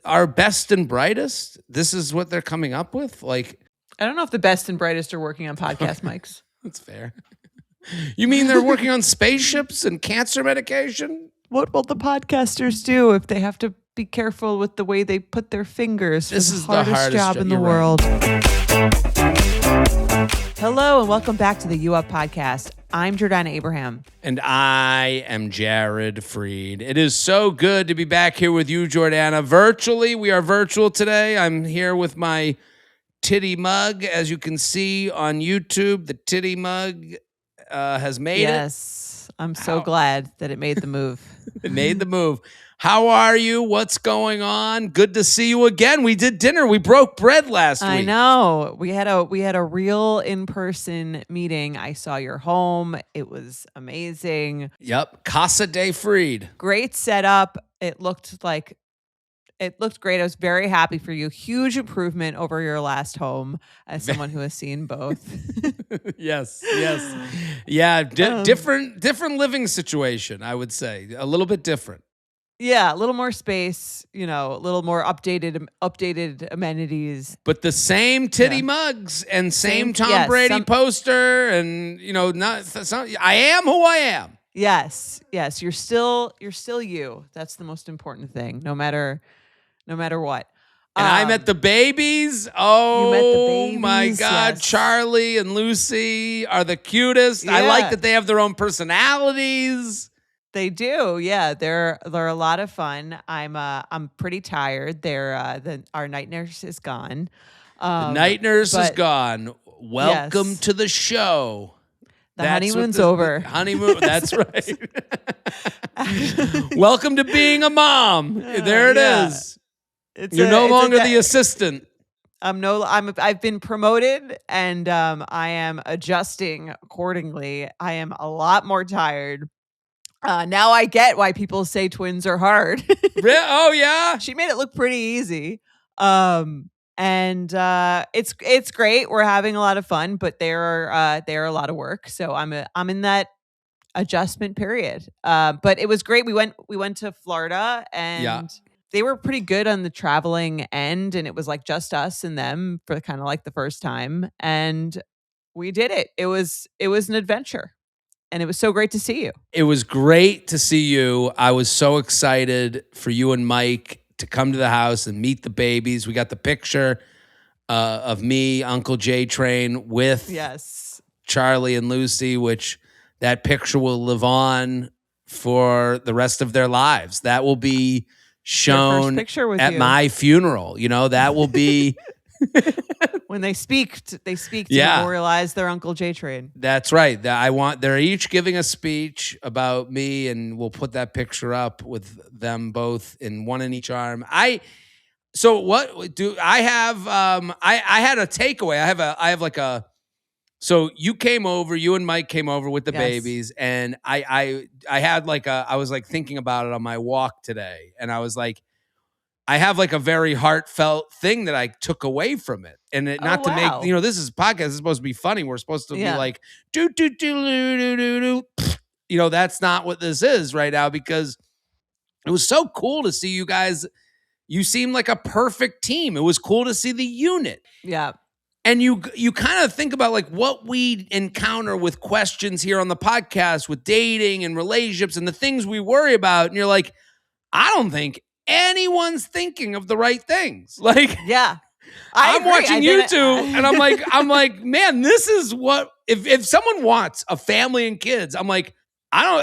our best and brightest? This is what they're coming up with? Like, I don't know if the best and brightest are working on podcast mics. that's fair. You mean they're working on spaceships and cancer medication? What will the podcasters do if they have to be careful with the way they put their fingers? This is the hardest job in the you're world. Right. Hello and welcome back to the U Up podcast. I'm Jordana Abraham. And I am Jared Freed. It is so good to be back here with you, Jordana. Virtually, we are virtual today. I'm here with my titty mug. As you can see on YouTube, the titty mug has made it. Yes, I'm so glad that it made the move. It made the move. How are you? What's going on? Good to see you again. We did dinner. We broke bread last week. I know. We had a real in-person meeting. I saw your home. It was amazing. Yep. Casa de Freed. Great setup. It looked great. I was very happy for you. Huge improvement over your last home as someone who has seen both. Yes. Yeah, different living situation, I would say. A little bit different. Yeah, a little more space, a little more updated amenities. But the same titty mugs and same Tom Brady poster and I am who I am. Yes, you're still you. That's the most important thing, no matter what. And I met the babies. Oh, you met the babies, my God. Yes. Charlie and Lucy are the cutest. Yeah. I like that they have their own personalities. They do. Yeah, they're a lot of fun. I'm pretty tired. Our night nurse is gone. The night nurse is gone. Welcome to the show. Honeymoon's over. Honeymoon, that's right. Welcome to being a mom. There it is. You're no longer the assistant. I've been promoted and I am adjusting accordingly. I am a lot more tired. Now I get why people say twins are hard. Oh yeah. She made it look pretty easy. And it's great. We're having a lot of fun, but they're a lot of work. So I'm in that adjustment period. But it was great. We went to Florida and they were pretty good on the traveling end, and it was like just us and them for kind of like the first time, and we did it. It was an adventure. And it was so great to see you. It was great to see you. I was so excited for you and Mike to come to the house and meet the babies. We got the picture of me, Uncle J Train, with Charlie and Lucy, which that picture will live on for the rest of their lives. That will be shown at my funeral. That will be... When they speak to memorialize their Uncle J Train. That's right. They're each giving a speech about me, and we'll put that picture up with them both one in each arm. So what do I have? I had a takeaway. So you came over, you and Mike came over with the babies, and I was like thinking about it on my walk today, and I was like, I have like a very heartfelt thing that I took away from it. And to make, this is a podcast, it's supposed to be funny. We're supposed to be like, do. That's not what this is right now, because it was so cool to see you guys. You seem like a perfect team. It was cool to see the unit. Yeah. And you kind of think about like what we encounter with questions here on the podcast with dating and relationships and the things we worry about. And you're like, I don't think anyone's thinking of the right things. Like, I'm watching YouTube and I'm like, man, this is what, if someone wants a family and kids, I'm like,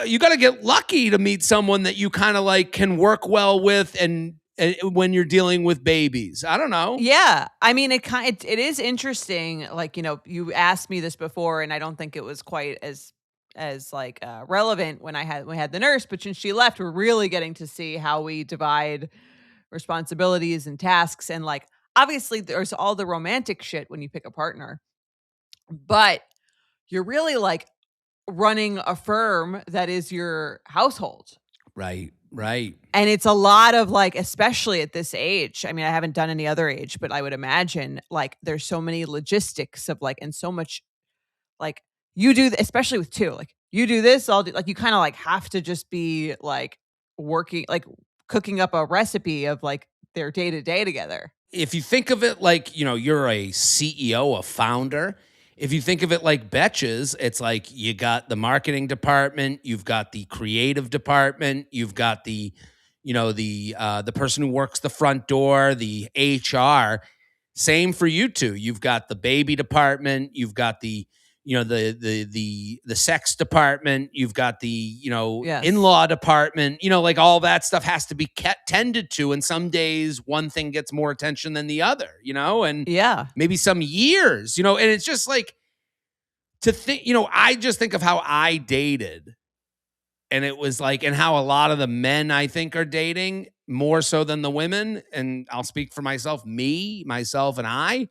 you got to get lucky to meet someone that you kind of like can work well with and when you're dealing with babies. I don't know. Yeah. I mean, it is interesting. Like, you asked me this before and I don't think it was quite as relevant when we had the nurse, but since she left, we're really getting to see how we divide responsibilities and tasks. And like, obviously there's all the romantic shit when you pick a partner, but you're really like running a firm that is your household. Right. And it's a lot of like, especially at this age, I mean, I haven't done any other age, but I would imagine like there's so many logistics of like, and so much like, you do, especially with two, like you do this, I'll do, like you kind of like have to just be like working, like cooking up a recipe of like their day-to-day together. If you think of it like, you're a CEO, a founder, if you think of it like Betches, it's like you got the marketing department, you've got the creative department, you've got the person who works the front door, the HR. Same for you two. You've got the baby department, you've got the the sex department, you've got the Yes. in-law department, like all that stuff has to be tended to, and some days one thing gets more attention than the other, and Yeah. maybe some years, and it's just like to think, I just think of how I dated, and it was like, and how a lot of the men I think are dating more so than the women, and I'll speak for myself, myself and I.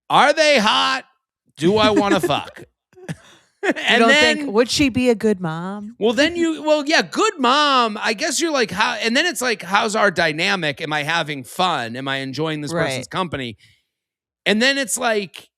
Are they hot? Do I want to fuck? And don't think, would she be a good mom? Well, yeah, good mom. I guess you're like, how, and then it's like, how's our dynamic? Am I having fun? Am I enjoying this person's company? And then it's like,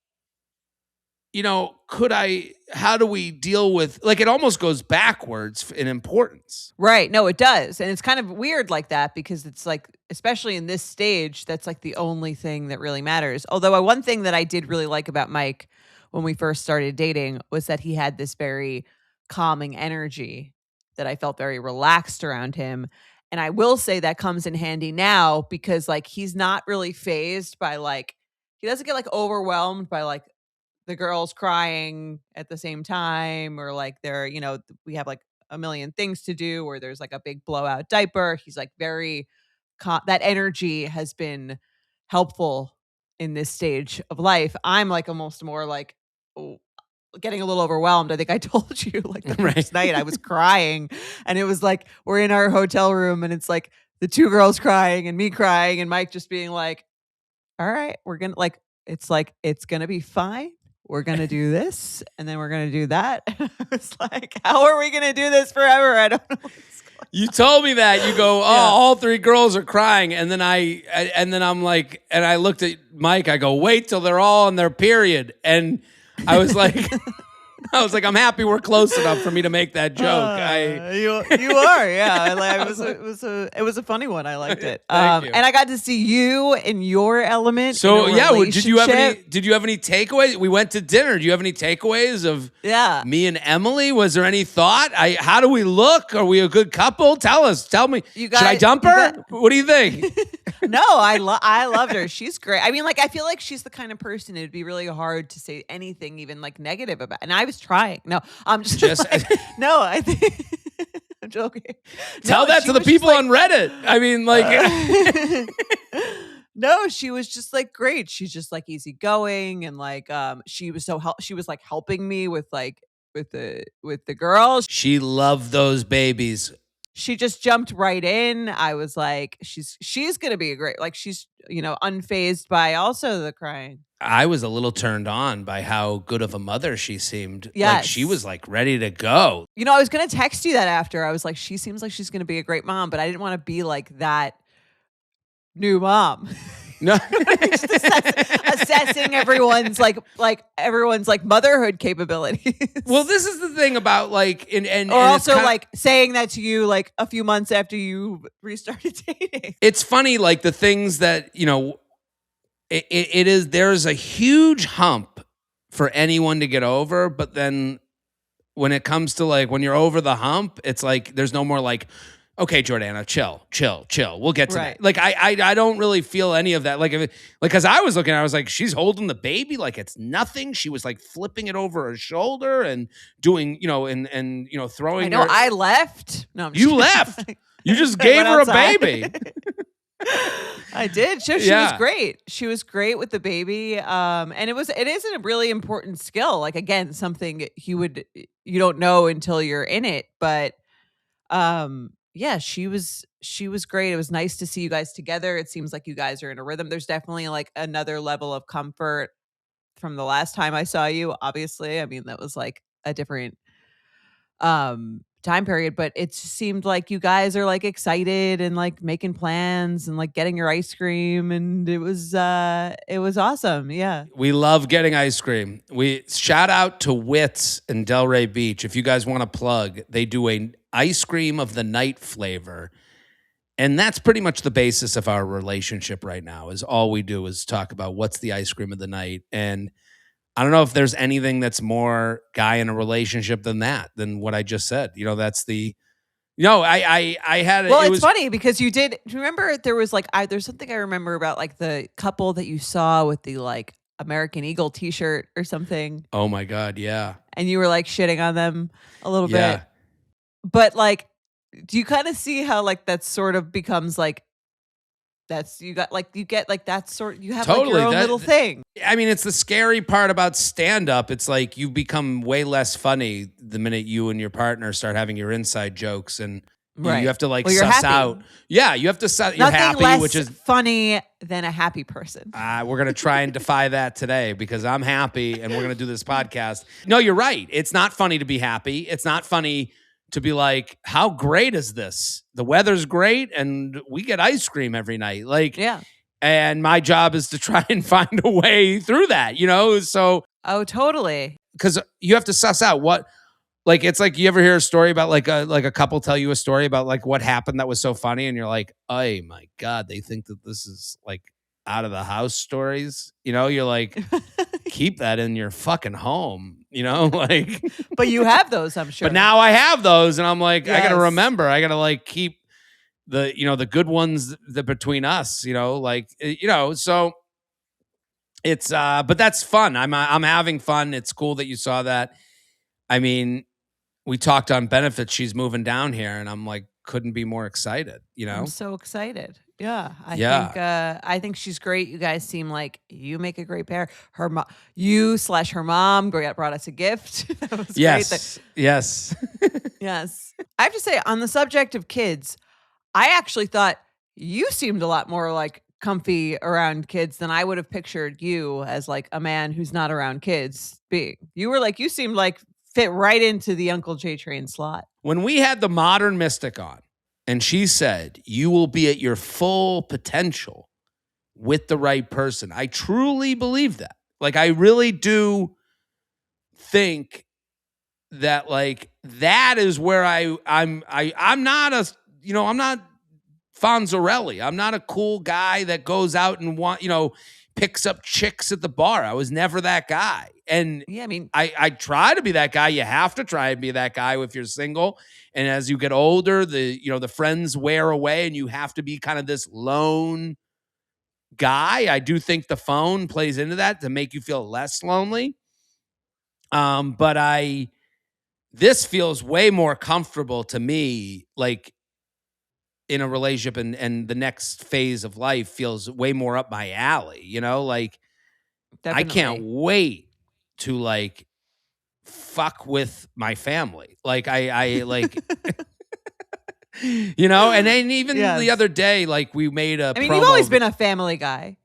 how do we deal with, like, it almost goes backwards in importance. Right. No, it does. And it's kind of weird like that, because it's like, especially in this stage, that's like the only thing that really matters. Although one thing that I did really like about Mike when we first started dating was that he had this very calming energy that I felt very relaxed around him. And I will say that comes in handy now, because like he's not really phased by like, he doesn't get like overwhelmed by like the girls crying at the same time, or like they're, we have like a million things to do, or there's like a big blowout diaper. He's like very, that energy has been helpful in this stage of life. I'm like almost more like, getting a little overwhelmed. I think I told you like the first night I was crying, and it was like, we're in our hotel room and it's like the two girls crying and me crying and Mike just being like, all right, we're going to like, it's going to be fine. We're going to do this, and then we're going to do that. And I was like, how are we going to do this forever? I don't know what's going on. You told me that. You go, all three girls are crying. And then I'm like, and I looked at Mike, I go, wait till they're all on their period. And I was like, I'm happy we're close enough for me to make that joke. You are, yeah. It was a funny one. I liked it. Thank you. And I got to see you in your element. So yeah, did you have any takeaways? We went to dinner. Do you have any takeaways of me and Emily? Was there any thought? How do we look? Are we a good couple? Tell me. Should I dump her? What do you think? No, I loved her. She's great. I mean, like, I feel like she's the kind of person it'd be really hard to say anything even like negative about. And I was trying. No, I'm just like, no, I think I'm joking. Tell that to the people on Reddit. I mean, like, no, she was just like great. She's just like easygoing, and like, she was she was like helping me with like with the girls. She loved those babies. She just jumped right in. I was like, she's gonna be a great, like, she's unfazed by also the crying. I was a little turned on by how good of a mother she seemed. Yes. Like, she was like ready to go. I was gonna text you that after. I was like, she seems like she's gonna be a great mom, but I didn't want to be like that new mom. No, just assessing everyone's everyone's motherhood capabilities. Well, this is the thing about like, and also like saying that to you like a few months after you restarted dating. It's funny, like the things that it is. There's a huge hump for anyone to get over, but then when it comes to like when you're over the hump, it's like there's no more like, okay, Jordana, chill. We'll get to that. Like I don't really feel any of that. Like because I was looking, I was like, she's holding the baby like it's nothing. She was like flipping it over her shoulder and doing, and throwing. I know. I left. No, you left. You just gave her outside. A baby. I did. She was great. She was great with the baby. And it is a really important skill. Like, again, something you don't know until you're in it. But yeah, she was great. It was nice to see you guys together. It seems like you guys are in a rhythm. There's definitely like another level of comfort from the last time I saw you. Obviously, I mean, that was like a different time period, but it seemed like you guys are like excited and like making plans and like getting your ice cream, and it was awesome. Yeah, we love getting ice cream. We shout out to Wits in Delray Beach. If you guys want to plug, they do a ice cream of the night flavor, And that's pretty much the basis of our relationship right now is all we do is talk about what's the ice cream of the night. And I don't know if there's anything that's more guy in a relationship than what I just said. That's the, I had, Well, it it's was, funny because do you remember there was like, there's something I remember about like the couple that you saw with the like American Eagle t-shirt or something. oh my God. Yeah. And you were like shitting on them a little Yeah. bit. But like, do you kind of see how like that sort of becomes like, you have like Totally. your own little thing. I mean, it's the scary part about stand-up. It's like you become way less funny the minute you and your partner start having your inside jokes, and Right. you have to like Well, you're suss happy. out. Yeah, you have to suss. You're Nothing happy, less which is funny than a happy person. we're gonna try and defy that today because I'm happy, and we're gonna do this podcast. No, you're right. It's not funny to be happy. It's not funny to be like, how great is this? The weather's great, and we get ice cream every night. Like, Yeah. and my job is to try and find a way through that, So, Oh, totally. because you have to suss out what, like, it's like you ever hear a story about like a couple tell you a story about like what happened that was so funny, and you're like, oh my God, they think that this is like out of the house stories. You're like, keep that in your fucking home. Like, But you have those, I'm sure. but now I have those, and I'm like, I gotta Yes. remember, I gotta like keep the good ones that between us, so it's but that's fun. I'm having fun. It's cool that you saw that. I mean, we talked on benefits. She's moving down here, and I'm like, couldn't be more excited. I'm so excited. Yeah. I think she's great. You guys seem like you make a great pair. Her mom brought us a gift. That was Yes. great. Yes. Yes. I have to say, on the subject of kids, I actually thought you seemed a lot more like comfy around kids than I would have pictured you as like a man who's not around kids being. You seemed like fit right into the Uncle J Train slot. When we had the modern mystic on, and she said, you will be at your full potential with the right person, I truly believe that. Like, I really do think that like that is where I'm not I'm not Fonzarelli. I'm not a cool guy that goes out and picks up chicks at the bar. I was never that guy. And Yeah, I mean, I try to be that guy. You have to try and be that guy if you're single. And as you get older, the friends wear away, and you have to be kind of this lone guy. I do think the phone plays into that to make you feel less lonely. But this feels way more comfortable to me, like in a relationship, and the next phase of life feels way more up my alley, like I can't definitely. wait to like fuck with my family. Like I like, and then even the Yes. other day, like we made a I mean, promo. you've always been a family guy.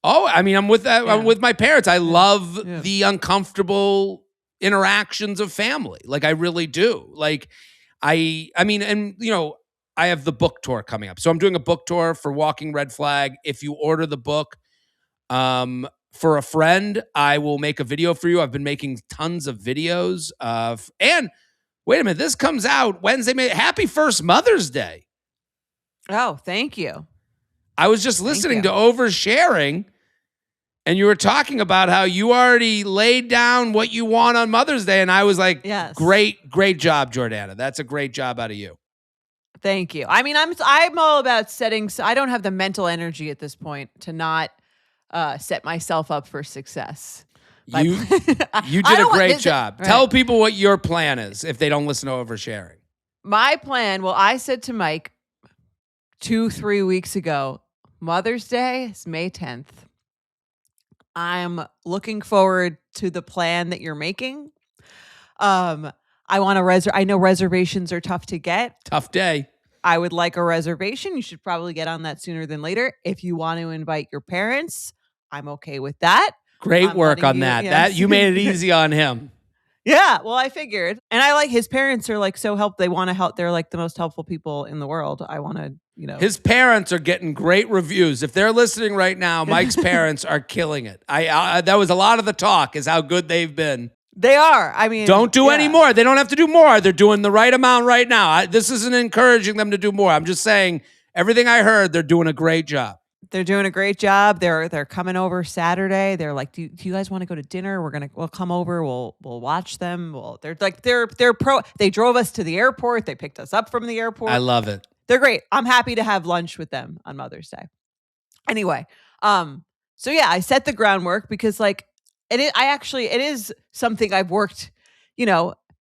Oh, I mean, I'm with that. Yeah. I'm with my parents. I love Yeah. the uncomfortable interactions of family. Like I really do. Like I mean, and I have the book tour coming up. So I'm doing a book tour for Walking Red Flag. If you order the book, for a friend, I will make a video for you. I've been making tons of videos and wait a minute, this comes out Wednesday. Happy first Mother's Day. Oh, thank you. I was just listening to Oversharing, and you were talking about how you already laid down what you want on Mother's Day. And I was like, Yes. Great job, Jordana. That's a great job out of you. Thank you. I mean, I'm all about setting. I don't have the mental energy at this point to not set myself up for success. You did a great job. Right. Tell people what your plan is if they don't listen to Oversharing. My plan, well, I said to Mike 2-3 weeks ago, Mother's Day is May 10th. I'm looking forward to the plan that you're making. I want to I know reservations are tough to get. Tough day. I would like a reservation. You should probably get on that sooner than later. If you want to invite your parents, I'm okay with that. Great work on that. Yes. That you made it easy on him. Yeah, well, I figured. And I like his parents are like so they want to help. They're like the most helpful people in the world. I want to, His parents are getting great reviews. If they're listening right now, Mike's parents are killing it. That was a lot of the talk is how good they've been. They are. I mean, don't do any more. They don't have to do more. They're doing the right amount right now. This isn't encouraging them to do more. I'm just saying Everything I heard, they're doing a great job. They're doing a great job. They're coming over Saturday. They're like, do you guys want to go to dinner? We'll come over. We'll watch them. They drove us to the airport. They picked us up from the airport. I love it. They're great. I'm happy to have lunch with them on Mother's Day. Anyway, so yeah, I set the groundwork because like it is something I've worked,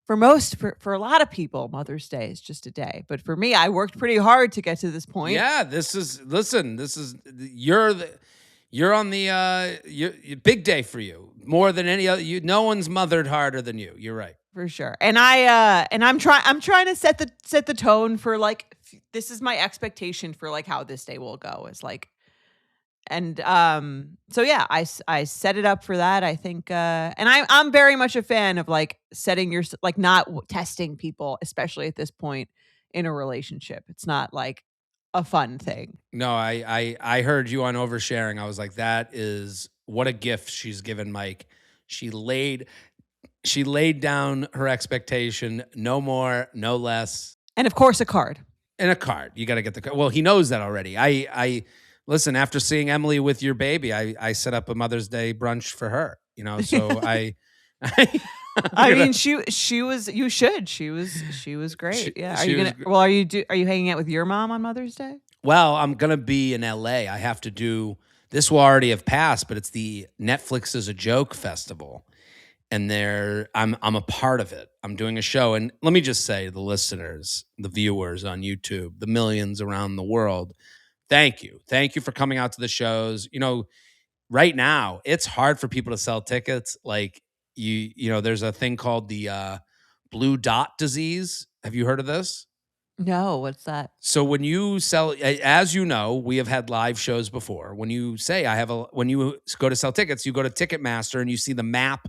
for a lot of people, Mother's Day is just a day. But for me, I worked pretty hard to get to this point. Yeah, you're on the big day for you. More than any other, no one's mothered harder than you. You're right. For sure. And I'm trying to set the tone for like, this is my expectation for like how this day will go. It's like, and so yeah, I set it up for that. I think and I'm very much a fan of like setting your, like, not testing people, especially at this point in a relationship. It's not like a fun thing. No, I heard you on oversharing. I was like, that is what a gift she's given Mike. She laid down her expectation, no more, no less. And of course a card. And a card. You got to get the card. Well, he knows that already. I listen, after seeing Emily with your baby, I set up a Mother's Day brunch for her, so I mean, she was, you should, she was great. Yeah. Are you hanging out with your mom on Mother's Day? Well, I'm going to be in LA. I have to do, this will already have passed, but it's the Netflix is a Joke Festival. And I'm a part of it. I'm doing a show. And let me just say to the listeners, the viewers on YouTube, the millions around the world, thank you. Thank you for coming out to the shows. Right now, it's hard for people to sell tickets. Like, there's a thing called the blue dot disease. Have you heard of this? No, what's that? So when you sell, as you know, we have had live shows before. When you say when you go to sell tickets, you go to Ticketmaster and you see the map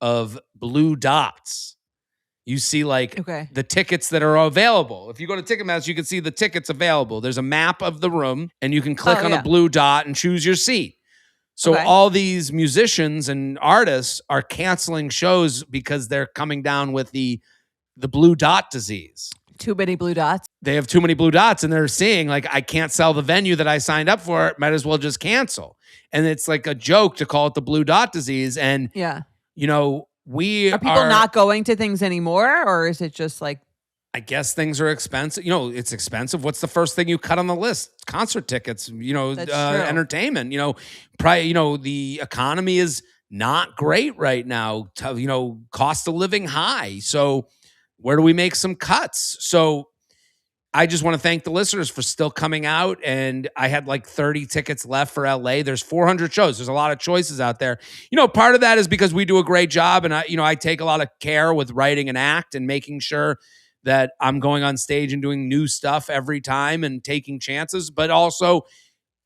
of blue dots. You see the tickets that are available. If you go to Ticketmaster, you can see the tickets available. There's a map of the room and you can click on a blue dot and choose your seat. So all these musicians and artists are canceling shows because they're coming down with the blue dot disease. Too many blue dots. They have too many blue dots and they're seeing like, I can't sell the venue that I signed up for. Might as well just cancel. And it's like a joke to call it the blue dot disease. And yeah. Are people not going to things anymore, or is it just like? I guess things are expensive. It's expensive. What's the first thing you cut on the list? Concert tickets. Entertainment. The economy is not great right now. Cost of living high. So where do we make some cuts? So I just want to thank the listeners for still coming out. And I had like 30 tickets left for LA. There's 400 shows. There's a lot of choices out there. Part of that is because we do a great job. And I take a lot of care with writing an act and making sure that I'm going on stage and doing new stuff every time and taking chances. But also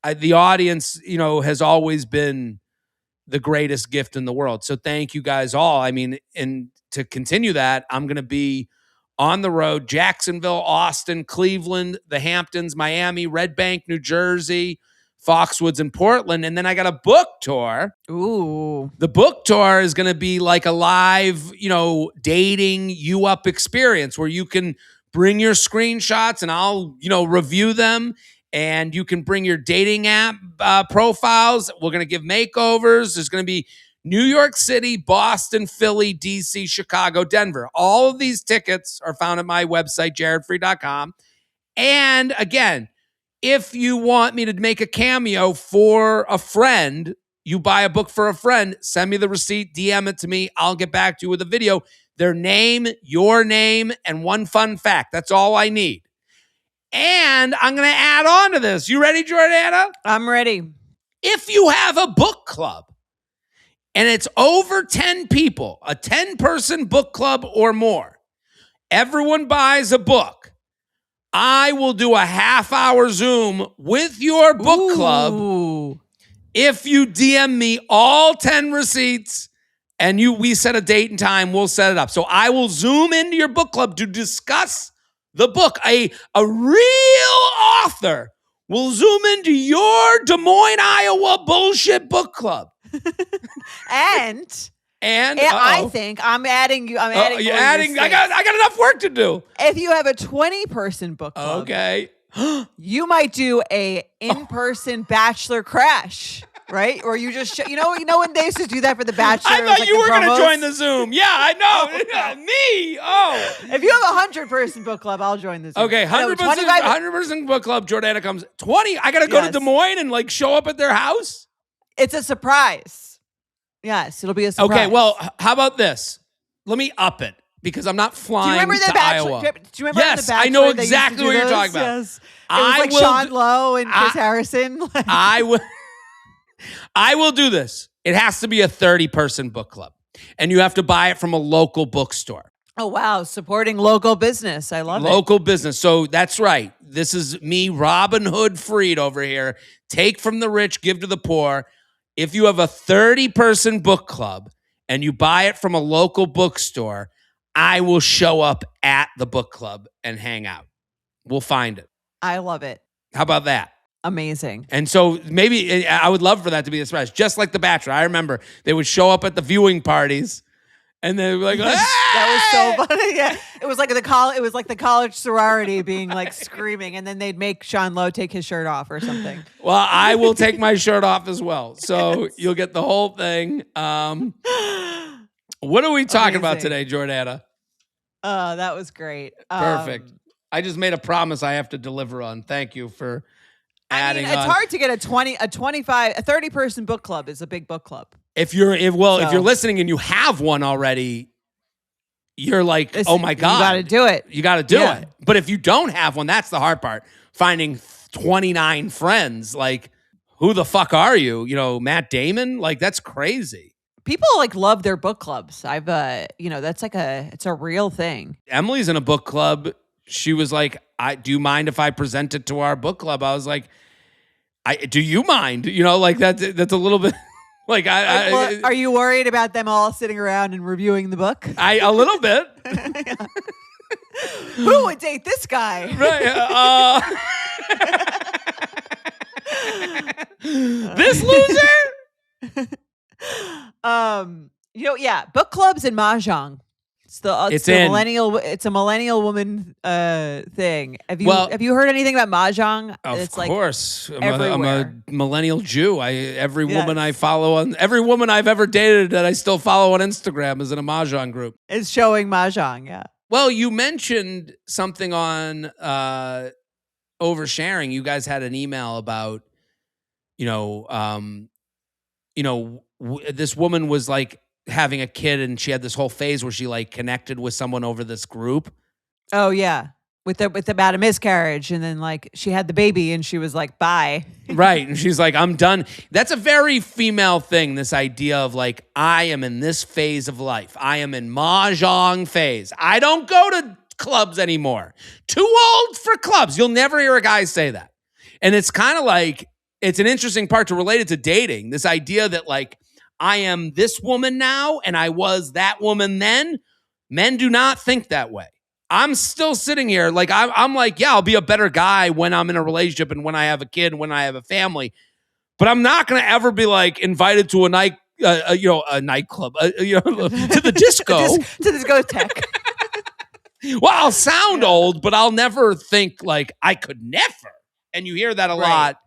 the audience, has always been the greatest gift in the world. So thank you guys all. I mean, and to continue that, I'm going to be on the road, Jacksonville, Austin, Cleveland, the Hamptons, Miami, Red Bank, New Jersey, Foxwoods, and Portland. And then I got a book tour. Ooh. The book tour is going to be like a live, dating you up experience where you can bring your screenshots and I'll, review them. And you can bring your dating app profiles. We're going to give makeovers. There's going to be New York City, Boston, Philly, DC, Chicago, Denver. All of these tickets are found at my website, jaredfree.com. And again, if you want me to make a cameo for a friend, you buy a book for a friend, send me the receipt, DM it to me. I'll get back to you with a video, their name, your name, and one fun fact. That's all I need. And I'm going to add on to this. You ready, Jordana? I'm ready. If you have a book club, and it's over 10 people, a 10-person book club or more, everyone buys a book, I will do a half-hour Zoom with your book club if you DM me all 10 receipts and we set a date and time, we'll set it up. So I will Zoom into your book club to discuss the book. A real author will Zoom into your Des Moines, Iowa bullshit book club. And I think I'm adding you. I got enough work to do. If you have a 20-person book club, okay, You might do a in-person bachelor crash, right? Or you just you know when they used to do that for the bachelor. I thought you were going to join the Zoom. Zoom. Yeah, I know. No. Me. Oh. If you have 100-person book club, I'll join the Zoom. Okay, 100% book club. Jordana comes. 20. I got to go to Des Moines and like show up at their house. It's a surprise. Yes, it'll be a surprise. Okay, well, how about this? Let me up it because I'm not flying do you remember to Iowa. Do you remember yes, the Bachelor? I know exactly what you're talking about. Yes. It was like Sean Lowe and Chris Harrison. I will do this. It has to be a 30-person book club, and you have to buy it from a local bookstore. Oh, wow. Supporting local business. I love it. Local business. So that's right. This is me, Robin Hood Freed over here. Take from the rich, give to the poor. If you have a 30-person book club and you buy it from a local bookstore, I will show up at the book club and hang out. We'll find it. I love it. How about that? Amazing. And so maybe I would love for that to be a surprise, just like The Bachelor. I remember they would show up at the viewing parties, and they were like, "Hey!" That was so funny. Yeah, it was like the college sorority being like screaming, and then they'd make Sean Lowe take his shirt off or something. Well, I will take my shirt off as well, so you'll get the whole thing. What are we talking about today, Jordana? That was great. Perfect. I just made a promise I have to deliver on. Thank you for adding it's on. hard to get a 30-person book club is a big book club. If you're listening and you have one already, you're like, Listen, oh my God. You got to do it. You got to do it. But if you don't have one, that's the hard part. Finding 29 friends, like, who the fuck are you? You know, Matt Damon? Like, that's crazy. People like love their book clubs. I've that's like it's a real thing. Emily's in a book club. She was like, do you mind if I present it to our book club? I was like, do you mind? You know, like that's a little bit like are you worried about them all sitting around and reviewing the book? A little bit. Who would date this guy? Right. This loser? Book clubs and mahjong. It's a millennial woman thing. Have you heard anything about mahjong? Of course. I'm a millennial Jew. Every woman I follow every woman I've ever dated that I still follow on Instagram is in a mahjong group. It's showing mahjong, yeah. Well, you mentioned something on oversharing. You guys had an email about, this woman was like having a kid and she had this whole phase where she like connected with someone over this group. Oh yeah. With about a miscarriage, and then like she had the baby and she was like, bye. Right. And she's like, I'm done. That's a very female thing, this idea of like, I am in this phase of life. I am in mahjong phase. I don't go to clubs anymore. Too old for clubs. You'll never hear a guy say that. And it's kind of like, it's an interesting part to relate it to dating. This idea that like, I am this woman now and I was that woman then. Men do not think that way. I'm still sitting here like I'm like, yeah, I'll be a better guy when I'm in a relationship and when I have a kid and when I have a family. But I'm not going to ever be like invited to a nightclub, to the disco. to the discotheque. Well, I'll sound old, but I'll never think like I could never. And you hear that a lot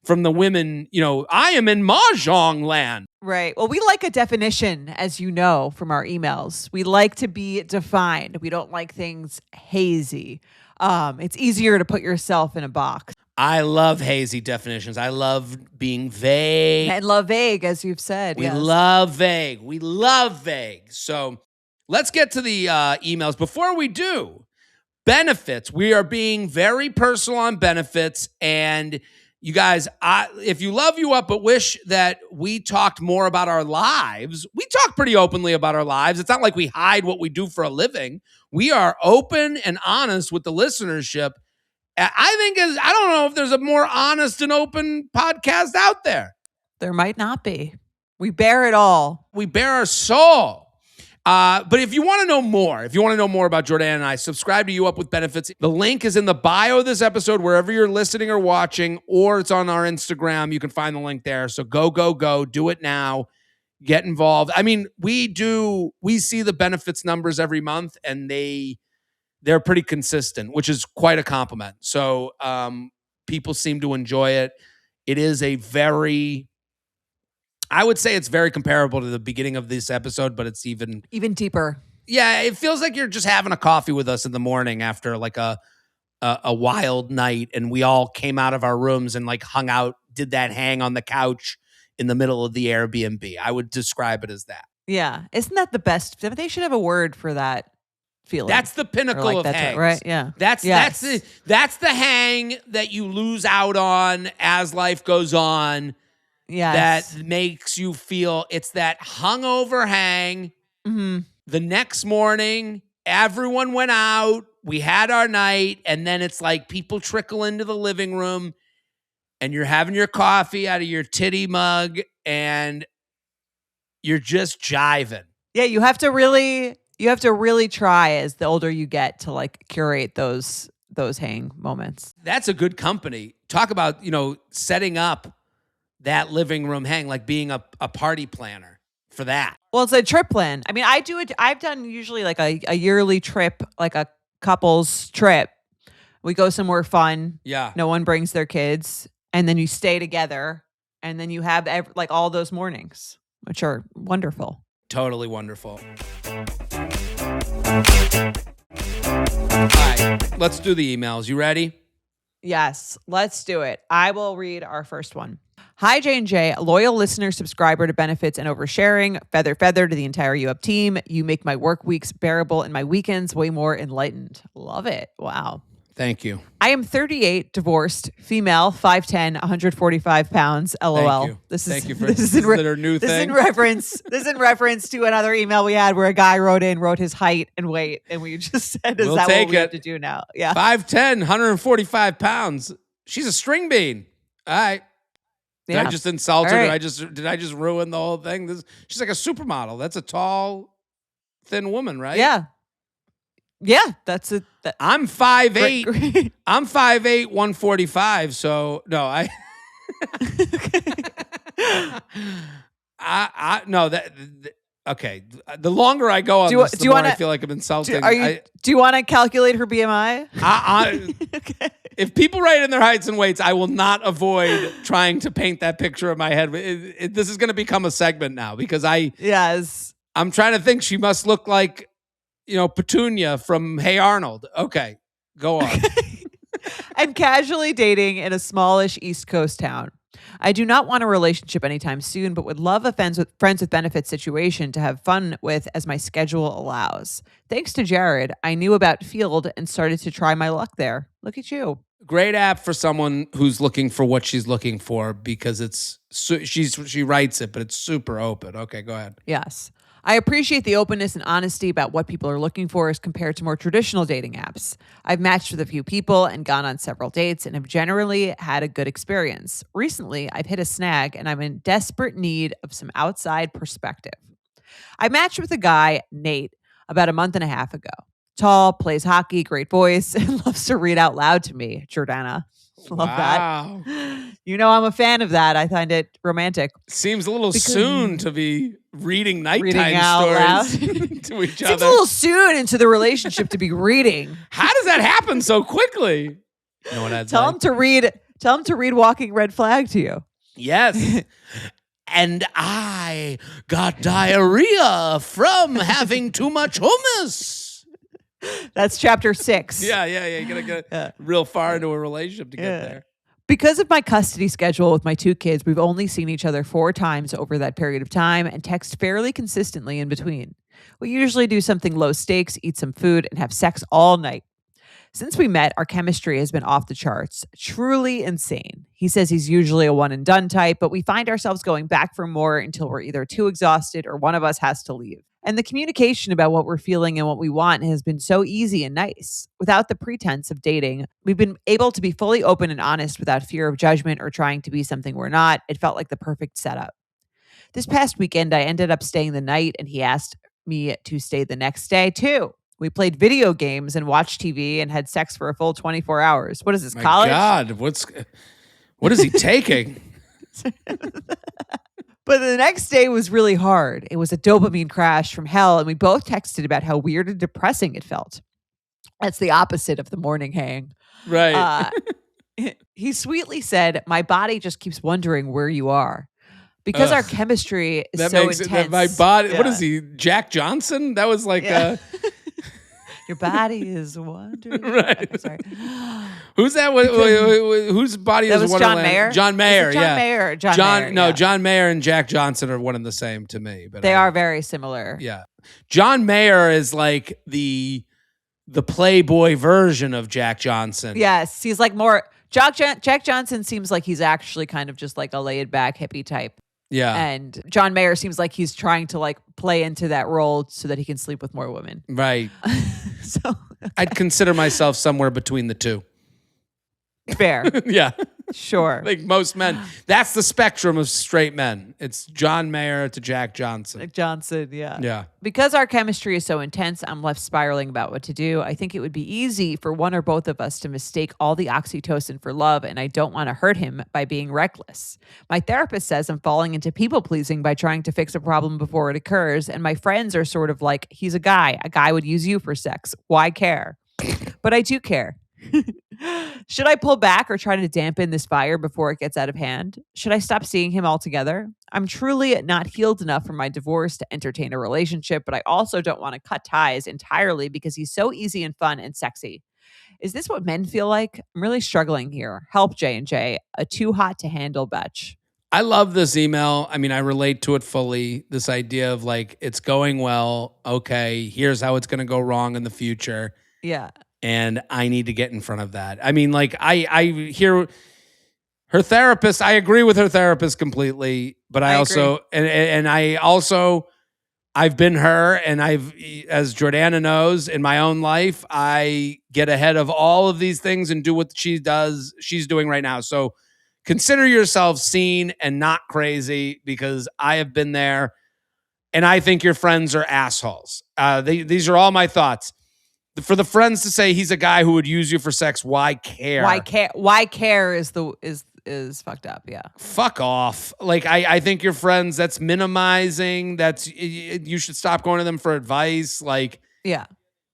from the women, I am in mahjong land. Right. Well, we like a definition, as you know, from our emails. We like to be defined. We don't like things hazy. It's easier to put yourself in a box. I love hazy definitions. I love being vague. And love vague, as you've said. We love vague. We love vague. So let's get to the emails. Before we do, benefits. We are being very personal on benefits, and you guys, if you love You Up but wish that we talked more about our lives, we talk pretty openly about our lives. It's not like we hide what we do for a living. We are open and honest with the listenership. I don't know if there's a more honest and open podcast out there. There might not be. We bear it all. We bear our soul. But if you want to know more, about Jordana and I, subscribe to You Up with Benefits. The link is in the bio of this episode, wherever you're listening or watching, or it's on our Instagram. You can find the link there. So go, do it now. Get involved. I mean, we see the benefits numbers every month, and they they're pretty consistent, which is quite a compliment. So people seem to enjoy it. It is I would say it's very comparable to the beginning of this episode, but it's even deeper. Yeah, it feels like you're just having a coffee with us in the morning after like a wild night, and we all came out of our rooms and like hung out, did that hang on the couch in the middle of the Airbnb. I would describe it as that. Yeah. Isn't that the best? They should have a word for that feeling. That's the pinnacle of hangs. Right? Yeah. That's the hang that you lose out on as life goes on. Yes. That makes you feel it's that hungover hang. Mm-hmm. The next morning, everyone went out. We had our night, and then it's like people trickle into the living room, and you're having your coffee out of your titty mug, and you're just jiving. Yeah, you have to really try as the older you get to like curate those hang moments. That's a good company. Talk about, setting up that living room hang, like being a party planner for that. Well, it's a trip plan. I mean, I do it. I've done usually like a yearly trip, like a couple's trip. We go somewhere fun. Yeah. No one brings their kids. And then you stay together. And then you have like all those mornings, which are wonderful. Totally wonderful. All right, let's do the emails. You ready? Yes, let's do it. I will read our first one. Hi, J&J, a loyal listener, subscriber to Benefits and Oversharing. Feather to the entire UP team. You make my work weeks bearable and my weekends way more enlightened. Love it. Wow. Thank you. I am 38, divorced, female, 5'10", 145 pounds. LOL. Thank you. Thank you for this is our new thing. This is in reference to another email we had where a guy wrote his height and weight, and we just said, "Is that what we have to do now?" Yeah, 5'10", 145 pounds. She's a string bean. All right. Did I just insult her? Right. Did I just ruin the whole thing? She's like a supermodel. That's a tall, thin woman, right? Yeah. Yeah, that's it. I'm 5'8". I'm 5'8", 145. So no, no that. Okay, the longer I go on this, the more I feel like I'm insulting. Do you want to calculate her BMI? Okay. If people write in their heights and weights, I will not avoid trying to paint that picture in my head. This is going to become a segment now because I'm trying to think. She must look like, Petunia from Hey Arnold. Okay, go on. I'm casually dating in a smallish East Coast town. I do not want a relationship anytime soon, but would love a friends with benefits situation to have fun with as my schedule allows. Thanks to Jared, I knew about Field and started to try my luck there. Look at you. Great app for someone who's looking for what she's looking for because she writes it, but it's super open. Okay, go ahead. Yes. I appreciate the openness and honesty about what people are looking for as compared to more traditional dating apps. I've matched with a few people and gone on several dates and have generally had a good experience. Recently, I've hit a snag and I'm in desperate need of some outside perspective. I matched with a guy, Nate, about a month and a half ago. Tall, plays hockey, great voice, and loves to read out loud to me, Jordana. Love that. I'm a fan of that. I find it romantic. Seems a little soon to be reading nighttime stories to each other. Seems a little soon into the relationship to be reading. How does that happen so quickly? You know what I'd Tell him to read Walking Red Flag to you. Yes. And I got diarrhea from having too much hummus. That's chapter 6. Yeah. You gotta get real far into a relationship to get there. Because of my custody schedule with my 2 kids, we've only seen each other 4 times over that period of time and text fairly consistently in between. We usually do something low stakes, eat some food, and have sex all night. Since we met, our chemistry has been off the charts. Truly insane. He says he's usually a one and done type, but we find ourselves going back for more until we're either too exhausted or one of us has to leave. And the communication about what we're feeling and what we want has been so easy and nice. Without the pretense of dating, we've been able to be fully open and honest without fear of judgment or trying to be something we're not. It felt like the perfect setup. This past weekend, I ended up staying the night and he asked me to stay the next day too. We played video games and watched TV and had sex for a full 24 hours. What is this, college? God, what is he taking? But the next day was really hard. It was a dopamine crash from hell, and we both texted about how weird and depressing it felt. That's the opposite of the morning hang. Right. Uh, he sweetly said, "My body just keeps wondering where you are." Because our Ugh. chemistry is That so makes it that my intense. body. What is Yeah. he? Jack Johnson? That was like Yeah. Your body is wondering. right. Okay, sorry. Who's that? Whose body That is was John Wonderland? Mayer? John Is Mayer. it John Yeah. Mayer or John Mayer? No, Yeah. John Mayer and Jack Johnson are one and the same to me. But They are very similar. Yeah. John Mayer is like the Playboy version of Jack Johnson. Yes, he's like more Jack Johnson seems like he's actually kind of just like a laid back hippie type. Yeah. And John Mayer seems like he's trying to like play into that role so that he can sleep with more women. Right. So I'd consider myself somewhere between the two. fair. Yeah. Sure. Like most men. That's the spectrum of straight men. It's John Mayer to Jack Johnson. Johnson, yeah. Yeah. Because our chemistry is so intense, I'm left spiraling about what to do. I think it would be easy for one or both of us to mistake all the oxytocin for love, and I don't want to hurt him by being reckless. My therapist says I'm falling into people pleasing by trying to fix a problem before it occurs, and my friends are sort of like, he's a guy. A guy would use you for sex. Why care? But I do care. Should I pull back or try to dampen this fire before it gets out of hand? Should I stop seeing him altogether? I'm truly not healed enough from my divorce to entertain a relationship, but I also don't want to cut ties entirely because he's so easy and fun and sexy. Is this what men feel like? I'm really struggling here. Help, J&J, a too hot to handle bitch. I love this email. I mean, I relate to it fully. This idea of like, it's going well. Okay, here's how it's going to go wrong in the future. Yeah. And I need to get in front of that. I mean, like I hear her therapist. I agree with her therapist completely, but I also and I also I've been her, and as Jordana knows, in my own life, I get ahead of all of these things and do what she's doing right now. So consider yourself seen and not crazy, because I have been there, and I think your friends are assholes. These are all my thoughts. For the friends to say he's a guy who would use you for sex, why care? Why care is fucked up. Yeah. Fuck off. Like, I think your friends, that's minimizing. You should stop going to them for advice. Like, yeah,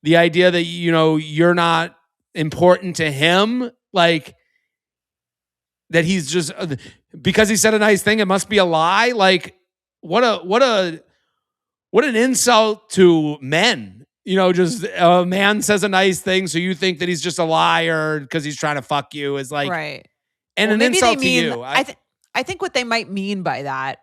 the idea that, you're not important to him, like that he's just, because he said a nice thing, it must be a lie. Like, what an insult to men. Just a man says a nice thing, so you think that he's just a liar because he's trying to fuck you, is like, right. And well, an insult to you. I think what they might mean by that,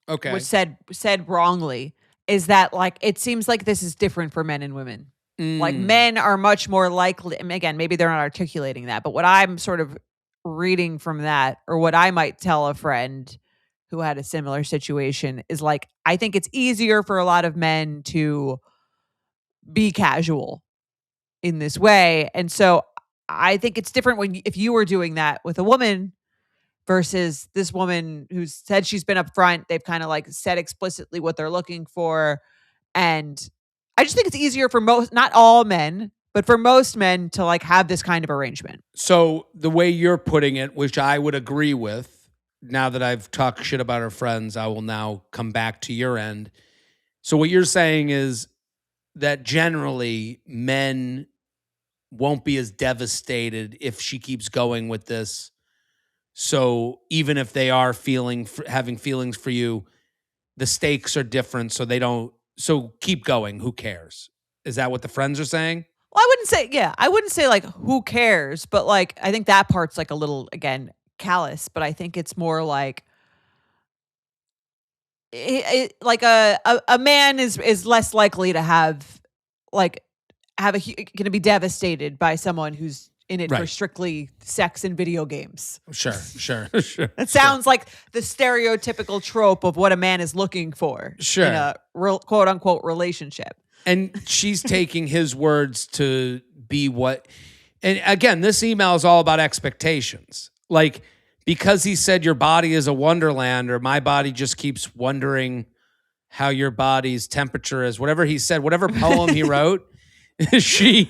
okay, which said wrongly, is that like it seems like this is different for men and women. Like men are much more likely, and again, maybe they're not articulating that, but what I'm sort of reading from that, or what I might tell a friend who had a similar situation, is like, I think it's easier for a lot of men to be casual in this way. And so I think it's different if you were doing that with a woman versus this woman who's said she's been upfront. They've kind of like said explicitly what they're looking for. And I just think it's easier for not all men, but for most men to like have this kind of arrangement. So the way you're putting it, which I would agree with, now that I've talked shit about her friends, I will now come back to your end. So what you're saying is that generally men won't be as devastated if she keeps going with this. So even if they are having feelings for you, the stakes are different. So they don't. So keep going. Who cares? Is that what the friends are saying? Well, I wouldn't say like who cares, but like I think that part's like a little, again, callous. But I think it's more like like a man is less likely to have going to be devastated by someone who's in it for strictly sex and video games. Sure. That sounds like the stereotypical trope of what a man is looking for in a quote unquote relationship. And she's taking his words to be what, and again, this email is all about expectations. Like, because he said your body is a wonderland, or my body just keeps wondering how your body's temperature is, whatever he said, whatever poem he wrote, she's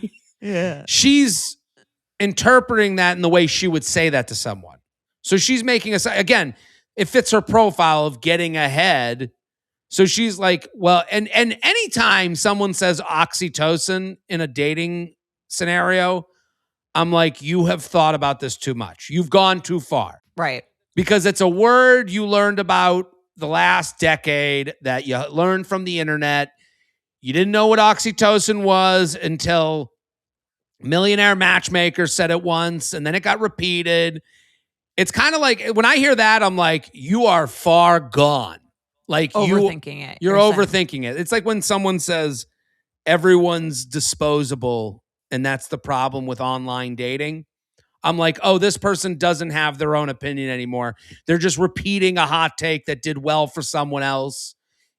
interpreting that in the way she would say that to someone. So she's making again, it fits her profile of getting ahead. So she's like, well, and anytime someone says oxytocin in a dating scenario, I'm like, you have thought about this too much. You've gone too far. Right. Because it's a word you learned about the last decade that you learned from the internet. You didn't know what oxytocin was until Millionaire Matchmaker said it once, and then it got repeated. It's kind of like when I hear that, I'm like, you are far gone. Like Overthinking it. You're saying. overthinking it. It's like when someone says everyone's disposable, and that's the problem with online dating. I'm like, oh, this person doesn't have their own opinion anymore. They're just repeating a hot take that did well for someone else.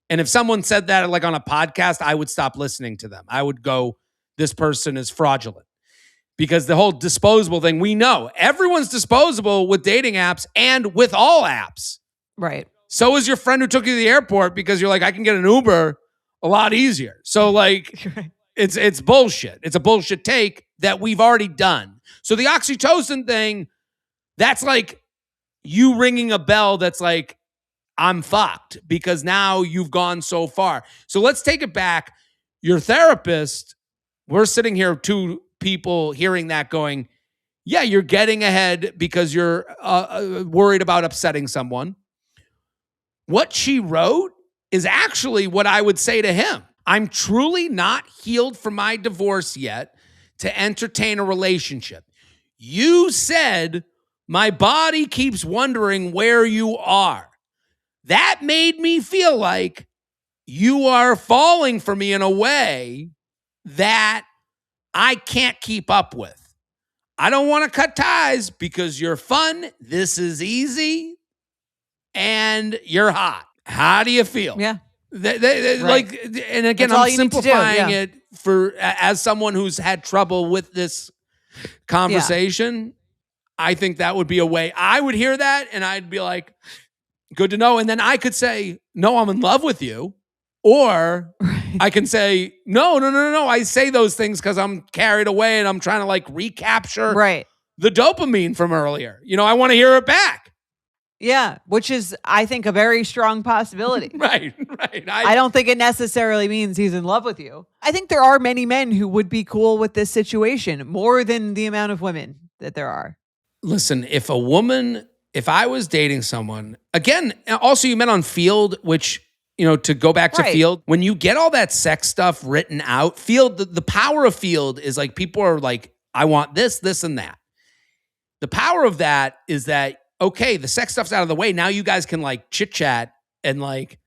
And if someone said that like on a podcast, I would stop listening to them. I would go, this person is fraudulent. Because the whole disposable thing, we know everyone's disposable with dating apps and with all apps. Right. So is your friend who took you to the airport because you're like, I can get an Uber a lot easier. So like, it's bullshit. It's a bullshit take that we've already done. So the oxytocin thing, that's like you ringing a bell that's like, I'm fucked because now you've gone so far. So let's take it back. Your therapist, we're sitting here, two people hearing that going, yeah, you're getting ahead because you're worried about upsetting someone. What she wrote is actually what I would say to him. I'm truly not healed from my divorce yet to entertain a relationship. You said my body keeps wondering where you are. That made me feel like you are falling for me in a way that I can't keep up with. I don't want to cut ties because you're fun. This is easy. And you're hot. How do you feel? Yeah. Right. Like, and again, I'm simplifying it for as someone who's had trouble with this conversation. Yeah. I think that would be a way I would hear that, and I'd be like, good to know. And then I could say, no, I'm in love with you. Or I can say, no. I say those things because I'm carried away and I'm trying to like recapture the dopamine from earlier. You know, I want to hear it back. Yeah, which is, I think, a very strong possibility. Right. I don't think it necessarily means he's in love with you. I think there are many men who would be cool with this situation, more than the amount of women that there are. Listen, if I was dating someone, again, also you met on Field, which, you know, to go back to Field, when you get all that sex stuff written out, Field, the power of Field is like, people are like, I want this, and that. The power of that is that, okay, the sex stuff's out of the way. Now you guys can like chit chat and like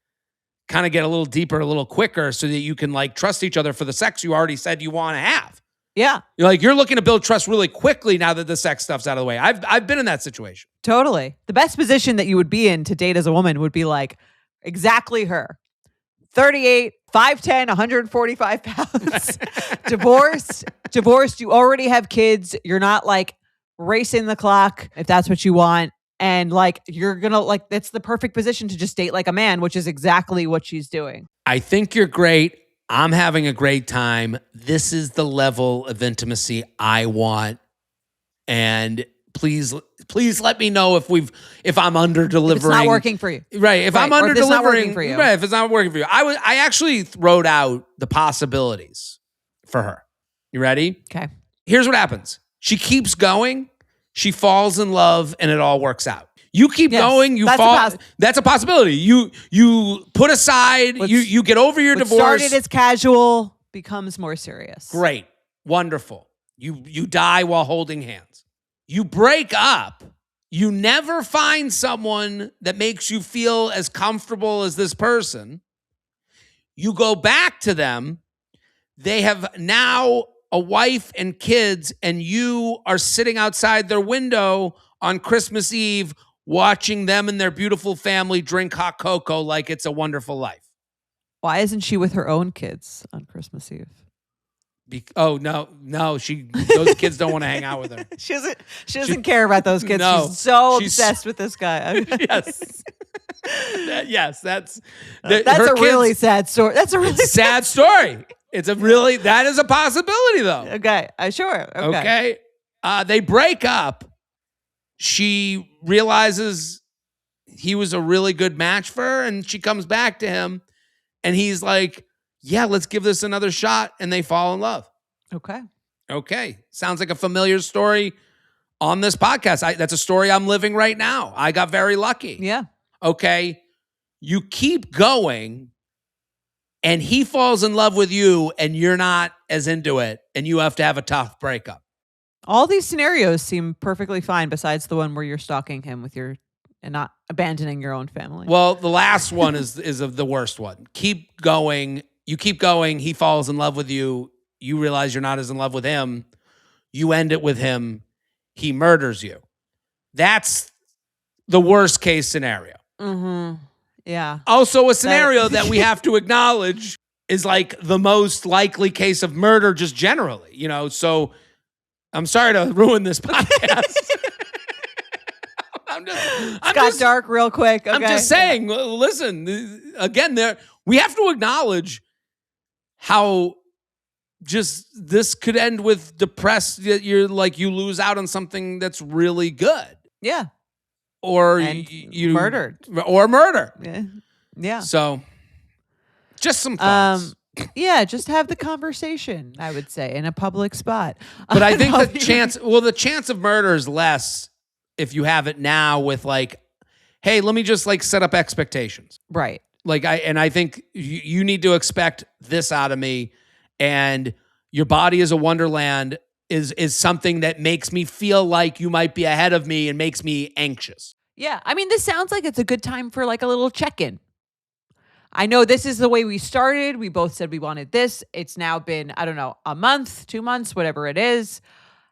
kind of get a little deeper, a little quicker so that you can like trust each other for the sex you already said you want to have. Yeah. You're looking to build trust really quickly now that the sex stuff's out of the way. I've been in that situation. Totally. The best position that you would be in to date as a woman would be like exactly her. 38, 5'10", 145 pounds, divorced. You already have kids. You're not like racing the clock if that's what you want. And like, you're going to like, that's the perfect position to just date like a man, which is exactly what she's doing. I think you're great. I'm having a great time. This is the level of intimacy I want. And please let me know if I'm under delivering. If it's not working for you. Right. If I'm under delivering for you. Right. If it's not working for you. I actually wrote out the possibilities for her. You ready? Okay. Here's what happens. She keeps going. She falls in love and it all works out. You keep going, you fall. That's a possibility. You put aside, you get over your divorce. Started as casual, becomes more serious. Great. Wonderful. You die while holding hands. You break up. You never find someone that makes you feel as comfortable as this person. You go back to them. They have now a wife and kids, and you are sitting outside their window on Christmas Eve watching them and their beautiful family drink hot cocoa like it's a wonderful life. Why isn't she with her own kids on Christmas Eve? No, those kids don't want to hang out with her. She doesn't care about those kids. No, she's obsessed with this guy. Yes. That's a really sad story. That's a really sad story. That is a possibility though. Okay. Sure. Okay. They break up. She realizes he was a really good match for her, and she comes back to him, and he's like, yeah, let's give this another shot, and they fall in love. Okay. Okay. Sounds like a familiar story on this podcast. That's a story I'm living right now. I got very lucky. Yeah. Okay. You keep going and he falls in love with you and you're not as into it and you have to have a tough breakup. All these scenarios seem perfectly fine besides the one where you're stalking him and not abandoning your own family. Well, the last one is of the worst one. Keep going. You keep going. He falls in love with you. You realize you're not as in love with him. You end it with him. He murders you. That's the worst case scenario. Mm-hmm. Yeah. Also, a scenario that we have to acknowledge is like the most likely case of murder just generally, so I'm sorry to ruin this podcast. It's got dark real quick. Okay. I'm just saying, listen, again, we have to acknowledge how just this could end with depressed. You're like, you lose out on something that's really good. Yeah. Or you murdered. Or murder. Yeah. Yeah. So just some thoughts. Yeah, just have the conversation, I would say, in a public spot. But I think the chance of murder is less if you have it now with like, hey, let me just like set up expectations. Right. Like I think you need to expect this out of me, and your body is a wonderland is something that makes me feel like you might be ahead of me and makes me anxious. Yeah. I mean, this sounds like it's a good time for like a little check-in. I know this is the way we started. We both said we wanted this. It's now been, I don't know, a month, 2 months, whatever it is.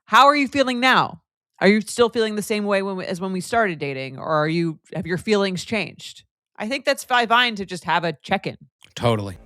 How are you feeling now? Are you still feeling the same way as when we started dating, or have your feelings changed? I think that's fine to just have a check-in. Totally.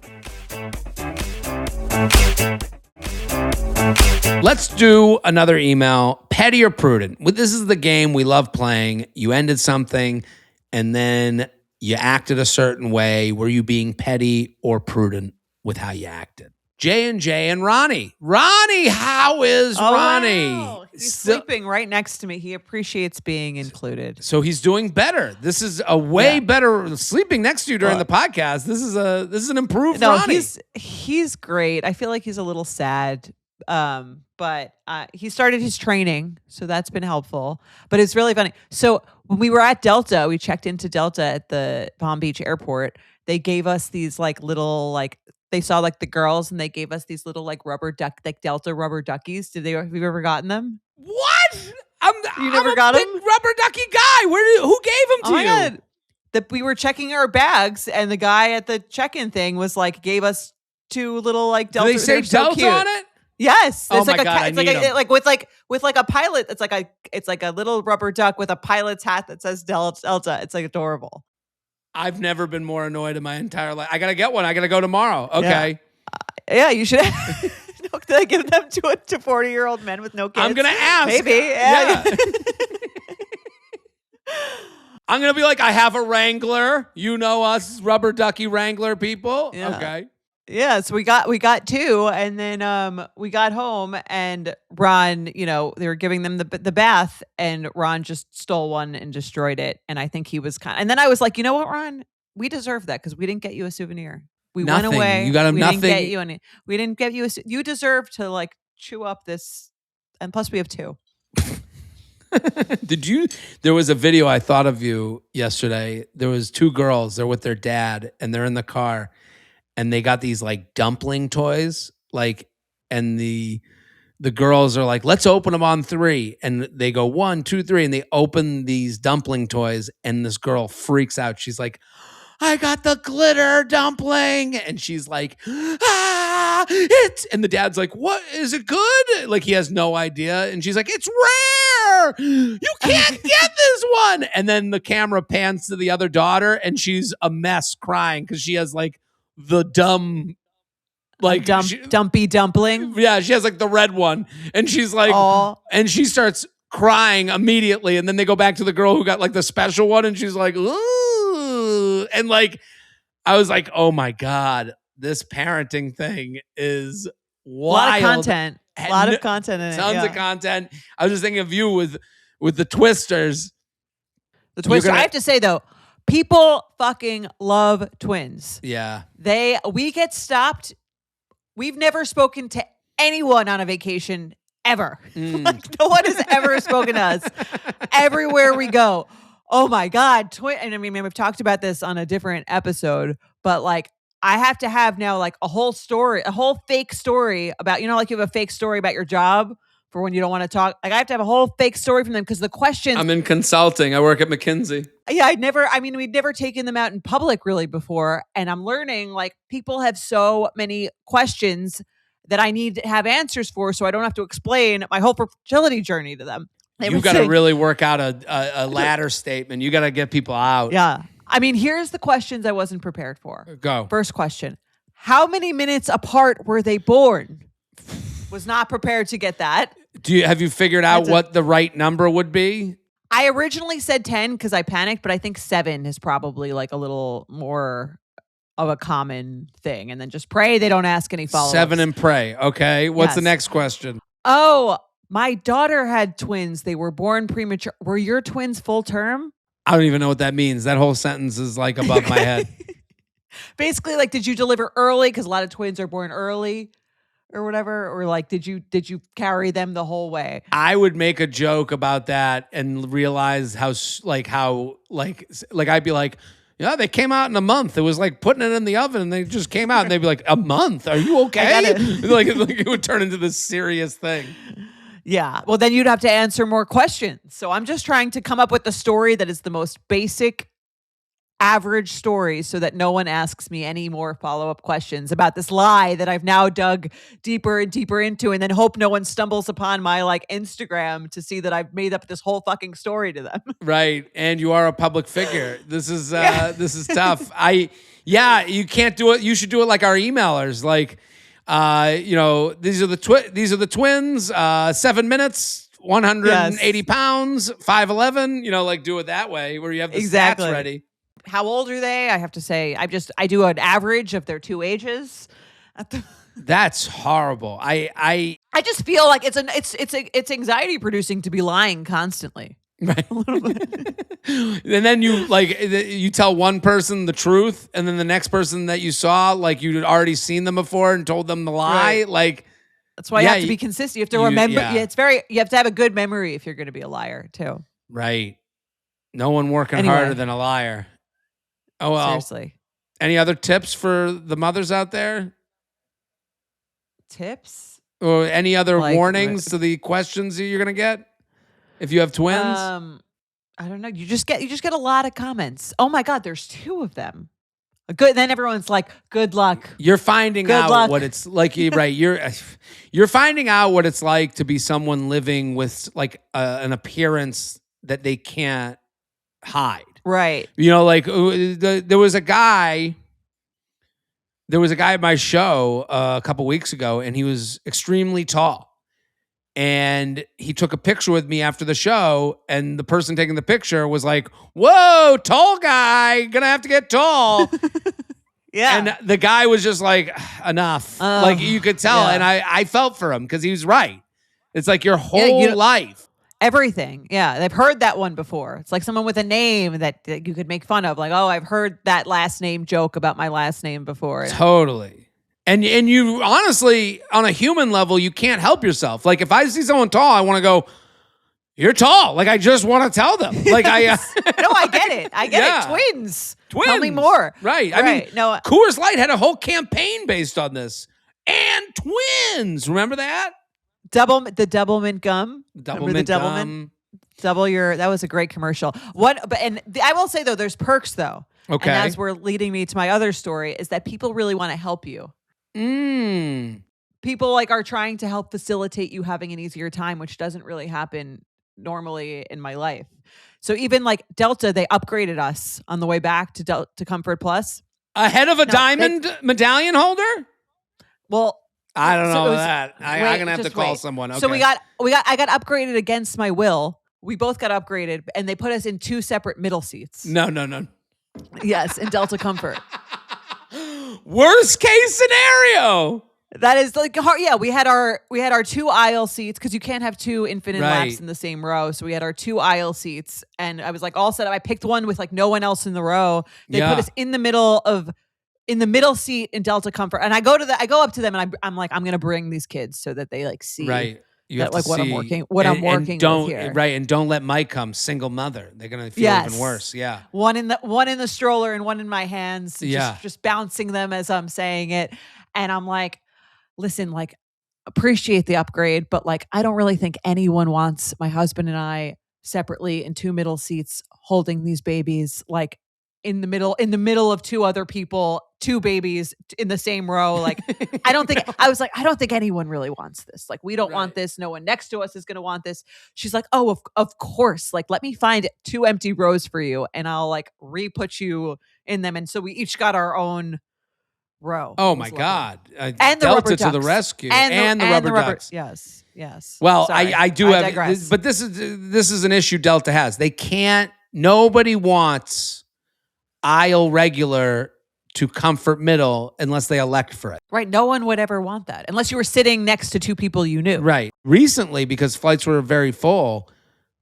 Let's do another email. Petty or prudent? This is the game we love playing. You ended something and then you acted a certain way. Were you being petty or prudent with how you acted? J&J and Ronnie. Ronnie, how is Ronnie? Wow. He's sleeping right next to me. He appreciates being included. So he's doing better. This is a way better sleeping next to you during the podcast. This is an improved Ronnie. He's great. I feel like he's a little sad. But he started his training, so that's been helpful. But it's really funny. So when we were at Delta, we checked into Delta at the Palm Beach airport. They gave us these like little they saw like the girls and they gave us these little like Delta rubber duckies. Have you ever gotten them? What? You never got them? Rubber ducky guy. Who gave them to you? God. We were checking our bags and the guy at the check-in thing was like, gave us 2 little like Delta. Do they say Delta so on it? Yes. Oh my God, with like a pilot. It's like a little rubber duck with a pilot's hat that says Delta. It's like adorable. I've never been more annoyed in my entire life. I gotta get one. I gotta go tomorrow. Okay. Yeah, you should. Did I give them to 40-year-old men with no kids? I'm gonna ask. Maybe. Yeah. I'm gonna be like, I have a Wrangler. You know us, rubber ducky Wrangler people. Yeah. Okay. Yeah, so we got 2, and then we got home, and Ron, they were giving them the bath, and Ron just stole one and destroyed it, and I think he was and then I was like, you know what, Ron, we deserve that because we didn't get you a souvenir. We went away. You got him nothing. Didn't get you any. We didn't get you. You deserve to like chew up this, and plus we have 2. There was a video I thought of you yesterday. There was 2 girls. They're with their dad, and they're in the car. And they got these like dumpling toys, and the girls are like, let's open them on 3. And they go 1, 2, 3, and they open these dumpling toys. And this girl freaks out. She's like, I got the glitter dumpling. And she's like, and the dad's like, what, is it good? Like he has no idea. And she's like, it's rare. You can't get this one. And then the camera pans to the other daughter and she's a mess crying because she has like the dumb, like dumpy dumpling. Yeah, she has like the red one, and she's like, and she starts crying immediately, and then they go back to the girl who got like the special one, and she's like, ooh, and like, I was like, oh my God, this parenting thing is wild. A lot of content, a lot of content in it. Tons of content. I was just thinking of you with the twisters. The twister. I have to say though, people fucking love twins. Yeah. We get stopped. We've never spoken to anyone on a vacation ever. Like, no one has ever spoken to us everywhere we go. Oh my God. And I mean, we've talked about this on a different episode, but like, I have to have now like a whole fake story about, like you have a fake story about your job for when you don't want to talk. Like I have to have a whole fake story from them because the questions. I'm in consulting. I work at McKinsey. Yeah, we'd never taken them out in public really before. And I'm learning like people have so many questions that I need to have answers for so I don't have to explain my whole fertility journey to them. You've got to really work out a ladder statement. You got to get people out. Yeah. I mean, here's the questions I wasn't prepared for. Go. First question. How many minutes apart were they born? Was not prepared to get that. Have you figured out what the right number would be? I originally said 10 because I panicked, but I think 7 is probably like a little more of a common thing. And then just pray they don't ask any follow-ups. 7 and pray. Okay. What's the next question? Oh, my daughter had twins. They were born premature. Were your twins full term? I don't even know what that means. That whole sentence is like above my head. Basically, like, did you deliver early? Because a lot of twins are born early or whatever. Or like, did you carry them the whole way? I would make a joke about that and realize how I'd be like, yeah, they came out in a month. It was like putting it in the oven and they just came out and they'd be like, a month? Are you okay? like it would turn into this serious thing. Yeah. Well, then you'd have to answer more questions. So I'm just trying to come up with a story that is the most basic, average story so that no one asks me any more follow-up questions about this lie that I've now dug deeper and deeper into, and then hope no one stumbles upon my like Instagram to see that I've made up this whole fucking story to them. Right. And you are a public figure. This is this is tough. You can't do it. You should do it like our emailers. Like, these are the twins, 7 minutes, 180 pounds, 5'11", like do it that way where you have the stats ready. How old are they? I have to say, I do an average of their 2 ages. That's horrible. I just feel like it's anxiety producing to be lying constantly. Right. And then you tell one person the truth, and then the next person that you saw, like you'd already seen them before and told them the lie. Right. Like that's why you have to be consistent. You have to remember. You have to have a good memory if you're going to be a liar too. Right. No one working harder than a liar. Oh well. Seriously. Any other tips for the mothers out there? Tips? Or any other warnings to the questions that you're going to get? If you have twins? I don't know. You just get a lot of comments. Oh my God, there's 2 of them. Good. Then everyone's like, "Good luck." You're finding out what it's like. Right. You're finding out what it's like to be someone living with like an appearance that they can't hide. Right. Like there was a guy at my show a couple weeks ago, and he was extremely tall. And he took a picture with me after the show, and the person taking the picture was like, "Whoa, tall guy, gonna have to get tall." Yeah. And the guy was just like, enough. Like you could tell. Yeah. And I felt for him because he was right. It's like your whole life. Everything. Yeah. They've heard that one before. It's like someone with a name that you could make fun of. Like, oh, I've heard that last name joke about my last name before. Totally. And you honestly, on a human level, you can't help yourself. Like if I see someone tall, I want to go, "You're tall." Like I just want to tell them. Like No, I get it. I get it. Twins. Tell me more. Right. I mean, Coors Light had a whole campaign based on this. And twins. Remember that? The double mint gum. Double mint gum. That was a great commercial. I will say though, there's perks though. Okay. And as we're leading me to my other story is that people really want to help you. People like are trying to help facilitate you having an easier time, which doesn't really happen normally in my life. So even like Delta, they upgraded us on the way back to Comfort Plus. Ahead of a diamond medallion holder? Well, I don't know that. I'm gonna have to call someone. Okay. So I got upgraded against my will. We both got upgraded, and they put us in 2 separate middle seats. No. Yes, in Delta Comfort. Worst case scenario. That is like hard. Yeah, we had our 2 aisle seats because you can't have 2 infinite laps in the same row. So we had our 2 aisle seats, and I was like all set up. I picked one with like no one else in the row. They put us in the middle of in the middle seat in Delta Comfort, and I go up to them and I'm like, I'm gonna bring these kids so that they like see Right. You that have to like what I'm see working and with don't here. right, and don't let Mike come, single mother. They're gonna feel even worse. Yeah. One in the stroller and one in my hands, Yeah. just bouncing them as I'm saying it. And I'm like, listen, like, appreciate the upgrade, but like, I don't really think anyone wants my husband and I separately in two middle seats holding these babies, like in the middle of two other people, two babies in the same row. Like, I don't think anyone really wants this. Like, we don't want this. No one next to us is going to want this. She's like, oh, of course. Like, let me find two empty rows for you and I'll like re-put you in them. And so we each got our own row. Oh my God. And the Delta rubber to ducks. the rescue. And the rubber ducks. Yes. Well, Sorry. I do have, digress. but this is an issue Delta has. Nobody wants aisle regular to comfort middle unless they elect for it. Right. No one would ever want that unless you were sitting next to two people you knew. Right. Recently, because flights were very full,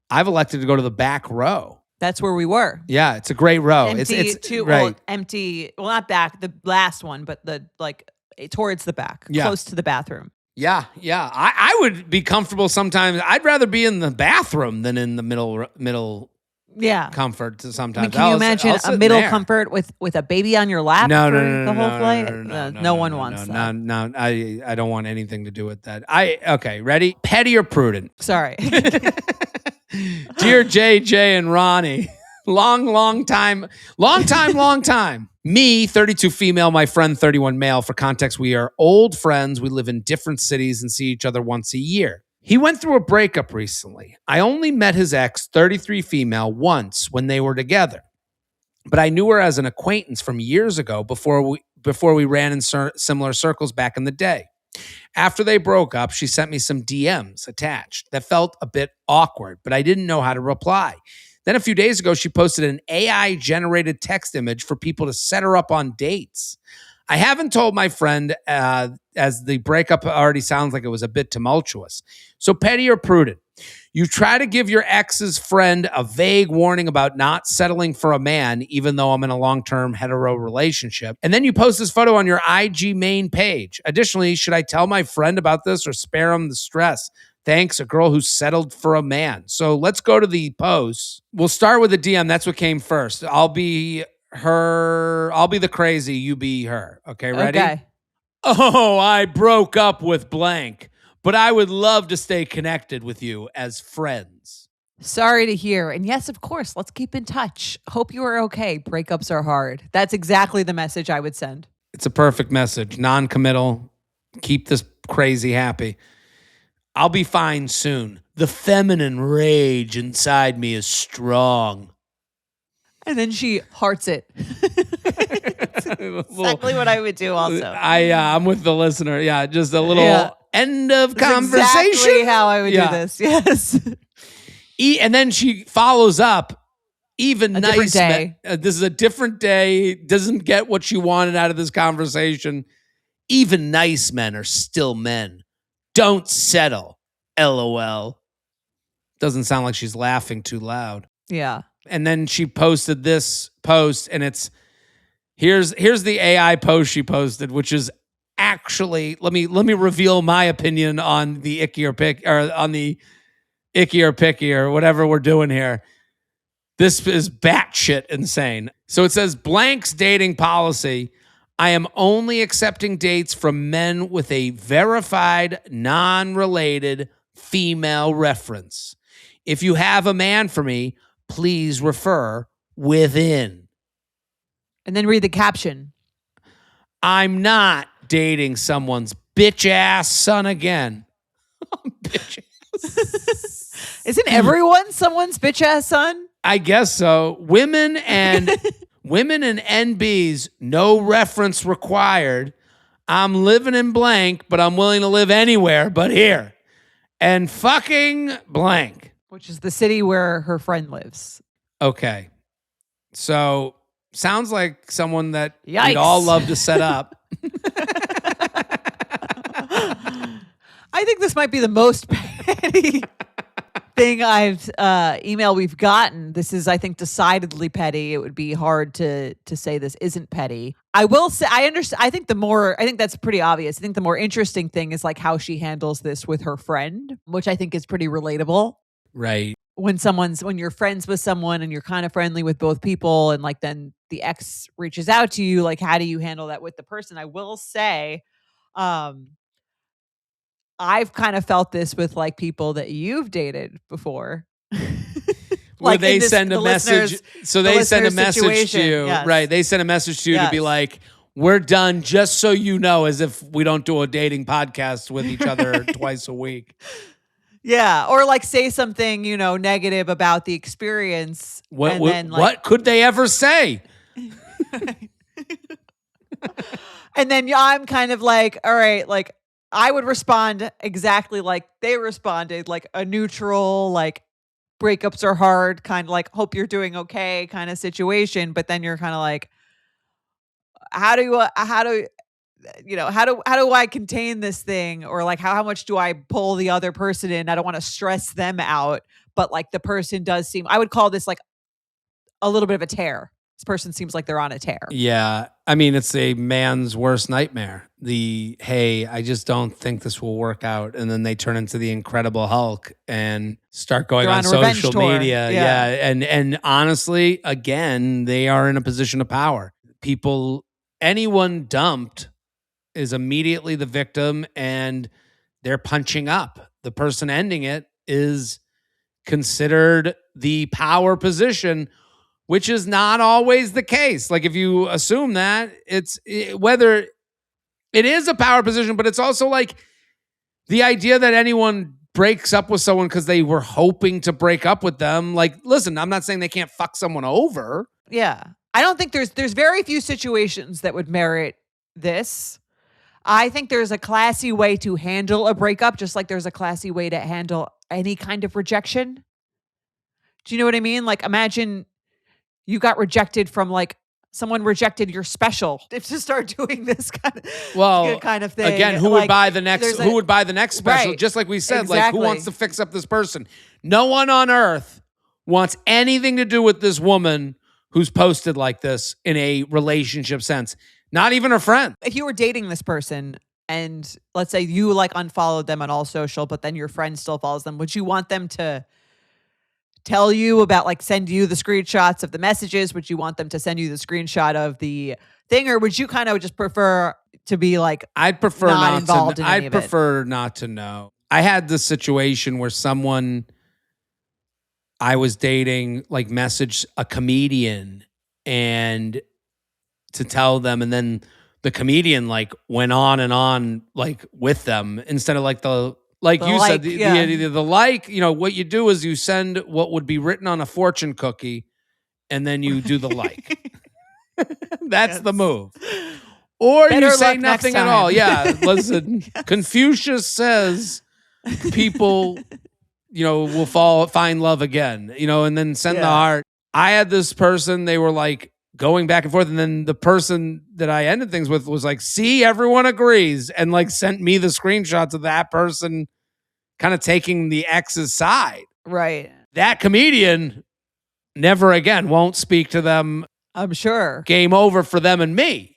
I've elected to go to the back row. That's where we were. Yeah, it's a great row. Empty, it's right. Well, empty. Well, not back. The last one, but the like towards the back, close to the bathroom. Yeah. I would be comfortable sometimes. I'd rather be in the bathroom than in the middle. Yeah, comfort sometimes. I mean, can you imagine a middle comfort with a baby on your lap no, the whole flight? No one wants that. No, I don't want anything to do with that. Okay, ready? Petty or prudent? Sorry. Dear JJ and Ronnie, long time. Me, 32 female, my friend, 31 male. For context, we are old friends. We live in different cities and see each other once a year. He went through a breakup recently. I only met his ex, 33 female, once when they were together. But I knew her as an acquaintance from years ago before we ran in similar circles back in the day. After they broke up, she sent me some DMs attached that felt a bit awkward, but I didn't know how to reply. Then a few days ago, she posted an AI-generated text image for people to set her up on dates. I haven't told my friend, as the breakup already sounds like it was a bit tumultuous. So petty or prudent? You try to give your ex's friend a vague warning about not settling for a man, even though I'm in a long-term hetero relationship. And then you post this photo on your IG main page. Additionally, should I tell my friend about this or spare him the stress? Thanks, a girl who settled for a man. So let's go to the posts. We'll start with the DM. That's what came first. I'll be the crazy, you be her. Okay, ready? Okay. Oh, I broke up with blank, but I would love to stay connected with you as friends. Sorry to hear. And yes, of course, let's keep in touch. Hope you are okay. Breakups are hard. That's exactly the message I would send. It's a perfect message. Non-committal. Keep this crazy happy. I'll be fine soon. The feminine rage inside me is strong. And then she hearts it. Exactly what I would do also. I'm with the listener. Yeah, just a little end of conversation. Exactly how I would do this. Yes. And then she follows up. Even nice day. This is a different day. Doesn't get what she wanted out of this conversation. Even nice men are still men. Don't settle. LOL. Doesn't sound like she's laughing too loud. Yeah. And then she posted this post, and here's the AI post she posted, which is actually, let me reveal my opinion on the icky or picky or whatever we're doing here. This is batshit insane. So it says, blank's dating policy. I am only accepting dates from men with a verified, non-related female reference. If you have a man for me, please refer within. And then read the caption. I'm not dating someone's bitch ass son again. Bitch ass. Isn't everyone someone's bitch ass son? I guess so. Women and NBs, no reference required. I'm living in blank, but I'm willing to live anywhere but here. And fucking blank. Which is the city where her friend lives. Okay. So, sounds like someone that Yikes. we'd all love to set up. I think this might be the most petty email we've gotten. This is, I think, decidedly petty. It would be hard to say this isn't petty. I will say I understand. I think that's pretty obvious. I think the more interesting thing is like how she handles this with her friend, which I think is pretty relatable. Right. When you're friends with someone and you're kind of friendly with both people, and like then the ex reaches out to you, like how do you handle that with the person? I will say, I've kind of felt this with like people that you've dated before. Where they send a message. So they send a message to you. Yes. Right. They send a message to you to be like, we're done, just so you know, as if we don't do a dating podcast with each other twice a week. Yeah. Or like say something, negative about the experience. What could they ever say? And then I'm kind of like, all right, like I would respond exactly like they responded, like a neutral, like breakups are hard, kind of like hope you're doing okay kind of situation. But then you're kind of like, how do I contain this thing? Or like how much do I pull the other person in? I don't want to stress them out, but like the person does seem, I would call this like a little bit of a tear. This person seems like they're on a tear. Yeah. I mean, it's a man's worst nightmare. Hey, I just don't think this will work out. And then they turn into the Incredible Hulk and start going on social media. Yeah. And honestly, again, they are in a position of power. Anyone dumped is immediately the victim, and they're punching up. The person ending it is considered the power position, which is not always the case. Like if you assume that, whether it is a power position, but it's also like the idea that anyone breaks up with someone because they were hoping to break up with them. Like, listen, I'm not saying they can't fuck someone over. Yeah. I don't think there's very few situations that would merit this. I think there's a classy way to handle a breakup, just like there's a classy way to handle any kind of rejection. Do you know what I mean? Like imagine you got rejected from like someone rejected your special to start doing this kind of thing. Again, who would buy the next special? Right, just like we said, exactly. Like who wants to fix up this person? No one on earth wants anything to do with this woman who's posted like this in a relationship sense. Not even her friend. If you were dating this person and let's say you like unfollowed them on all social, but then your friend still follows them, would you want them to tell you about, like, send you the screenshots of the messages? Would you want them to send you the screenshot of the thing, or would you kind of just prefer to be like, I'd prefer not involved in any of it? I'd prefer not to know. I had this situation where someone I was dating like messaged a comedian and to tell them, and then the comedian like went on and on like with them instead of like the said, the like, what you do is you send what would be written on a fortune cookie and then you do the like. That's the move. Or Better you say luck nothing next at time. all. Yeah. Listen, Confucius says people, will find love again, and then send the heart. I had this person, they were like going back and forth. And then the person that I ended things with was like, see, everyone agrees. And like sent me the screenshots of that person kind of taking the ex's side. Right. That comedian never again won't speak to them. I'm sure. Game over for them and me.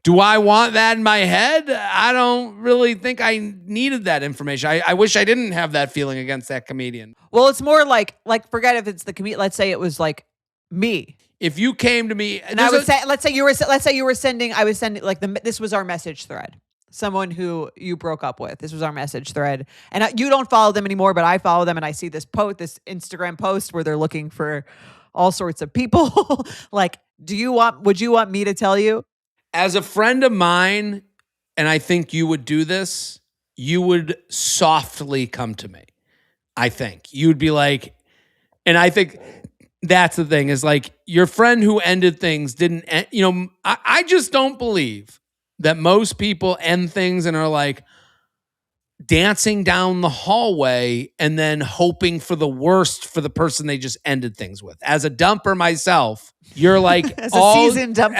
Do I want that in my head? I don't really think I needed that information. I wish I didn't have that feeling against that comedian. Well, it's more like forget if it's the comedian. Let's say it was like me. If you came to me and I would say, let's say you were sending, I was sending like this was our message thread. Someone who you broke up with. This was our message thread. And you don't follow them anymore, but I follow them and I see this Instagram post where they're looking for all sorts of people. Like, would you want me to tell you? As a friend of mine, and I think you would do this, you would softly come to me. I think you'd be like, and I think that's the thing is like your friend who ended things didn't, I just don't believe that most people end things and are like dancing down the hallway and then hoping for the worst for the person they just ended things with. As a dumper myself, you're like as a seasoned dumper.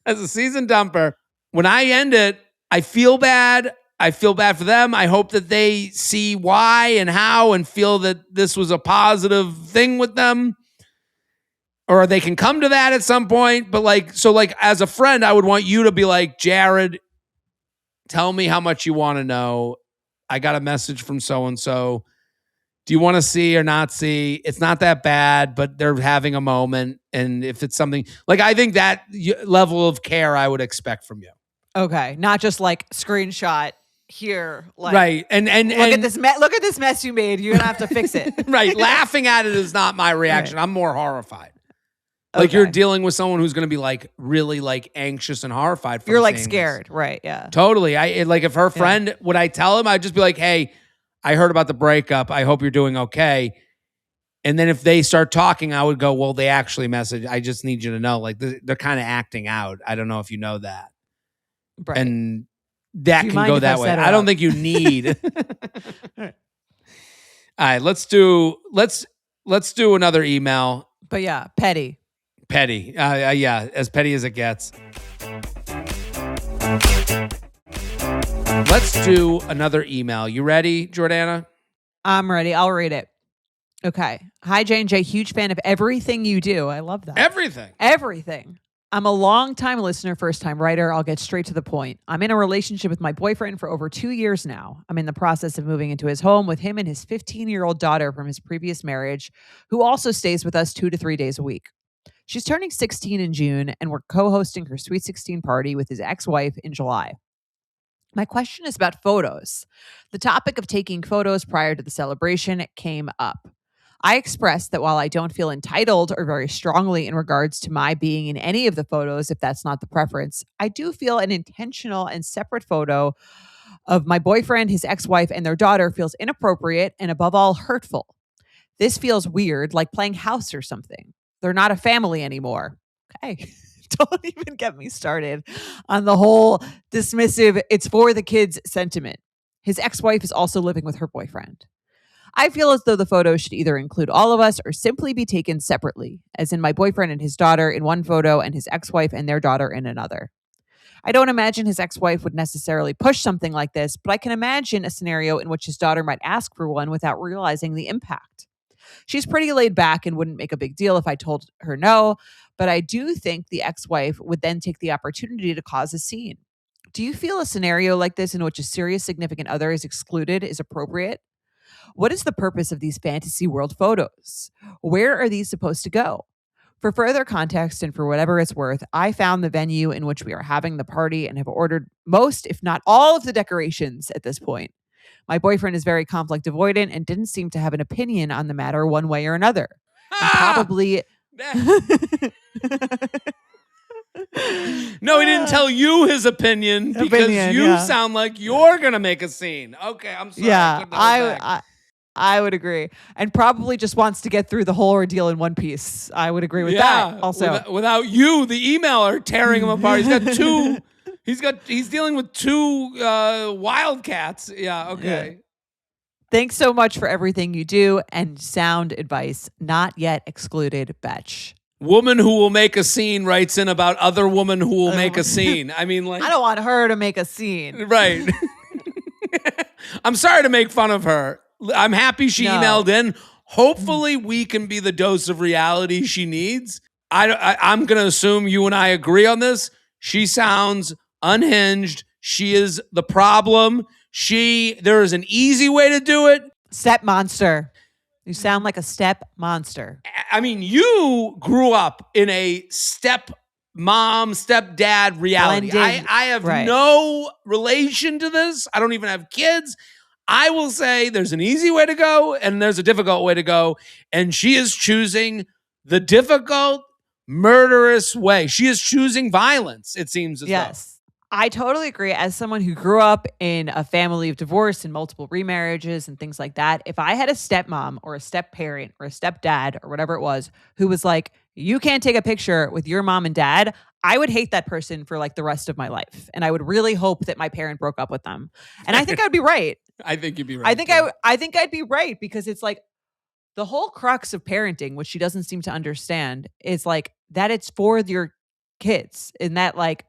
As a seasoned dumper, when I end it, I feel bad. I feel bad for them. I hope that they see why and how and feel that this was a positive thing with them. Or they can come to that at some point. But like, so like as a friend, I would want you to be like, Jared, tell me how much you want to know. I got a message from so-and-so. Do you want to see or not see? It's not that bad, but they're having a moment. And if it's something like, I think that level of care I would expect from you. Okay. Not just like screenshot here. Like, right. And look at this mess you made. You're going to have to fix it. Right. Laughing at it is not my reaction. Right. I'm more horrified. Like you're dealing with someone who's going to be like really like anxious and horrified. You're like scared. This. Right. Yeah. Totally. Like if her friend, would I tell him? I'd just be like, hey, I heard about the breakup. I hope you're doing okay. And then if they start talking, I would go, well, they actually messaged. I just need you to know, like they're kind of acting out. I don't know if you know that. Right. And that can go that way. I don't think you need. All right, let's do another email. But yeah, petty. Yeah, as petty as it gets. Let's do another email. You ready, Jordana? I'm ready. I'll read it. Okay. Hi, J&J. Huge fan of everything you do. I love that. Everything. I'm a long-time listener, first-time writer. I'll get straight to the point. I'm in a relationship with my boyfriend for over 2 years now. I'm in the process of moving into his home with him and his 15-year-old daughter from his previous marriage, who also stays with us 2 to 3 days a week. She's turning 16 in June, and we're co-hosting her Sweet 16 party with his ex-wife in July. My question is about photos. The topic of taking photos prior to the celebration came up. I expressed that while I don't feel entitled or very strongly in regards to my being in any of the photos, if that's not the preference, I do feel an intentional and separate photo of my boyfriend, his ex-wife, and their daughter feels inappropriate and above all hurtful. This feels weird, like playing house or something. They're not a family anymore. Okay. Don't even get me started on the whole dismissive, it's for the kids sentiment. His ex-wife is also living with her boyfriend. I feel as though the photo should either include all of us or simply be taken separately, as in my boyfriend and his daughter in one photo and his ex-wife and their daughter in another. I don't imagine his ex-wife would necessarily push something like this, but I can imagine a scenario in which his daughter might ask for one without realizing the impact. She's pretty laid back and wouldn't make a big deal if I told her no, but I do think the ex-wife would then take the opportunity to cause a scene. Do you feel a scenario like this in which a serious significant other is excluded is appropriate? What is the purpose of these fantasy world photos? Where are these supposed to go? For further context and for whatever it's worth, I found the venue in which we are having the party and have ordered most, if not all, of the decorations at this point. My boyfriend is very conflict avoidant and didn't seem to have an opinion on the matter one way or another. And probably... No, he didn't tell you his opinion because you sound like you're going to make a scene. Okay, I'm sorry. Yeah, I would agree. And probably just wants to get through the whole ordeal in one piece. I would agree with that also. Without you, the emailer, tearing him apart. He's got two... He's dealing with two wildcats. Yeah, okay. Yeah. Thanks so much for everything you do and sound advice. Not yet excluded, Betch. Woman who will make a scene writes in about other woman who will make a scene. I mean, like, I don't want her to make a scene. Right. I'm sorry to make fun of her. I'm happy she emailed in. Hopefully we can be the dose of reality she needs. I'm going to assume you and I agree on this. She sounds unhinged. She is the problem. There is an easy way to do it. Step monster. You sound like a step monster. I mean, you grew up in a step mom, stepdad reality. I have no relation to this. I don't even have kids. I will say there's an easy way to go and there's a difficult way to go. And she is choosing the difficult, murderous way. She is choosing violence, it seems as though. I totally agree. As someone who grew up in a family of divorce and multiple remarriages and things like that, if I had a stepmom or a step-parent or a stepdad or whatever it was who was like, you can't take a picture with your mom and dad, I would hate that person for like the rest of my life. And I would really hope that my parent broke up with them. And I think I'd be right. I think you'd be right. I think I'd be right because it's like the whole crux of parenting, which she doesn't seem to understand, is like that it's for your kids and that like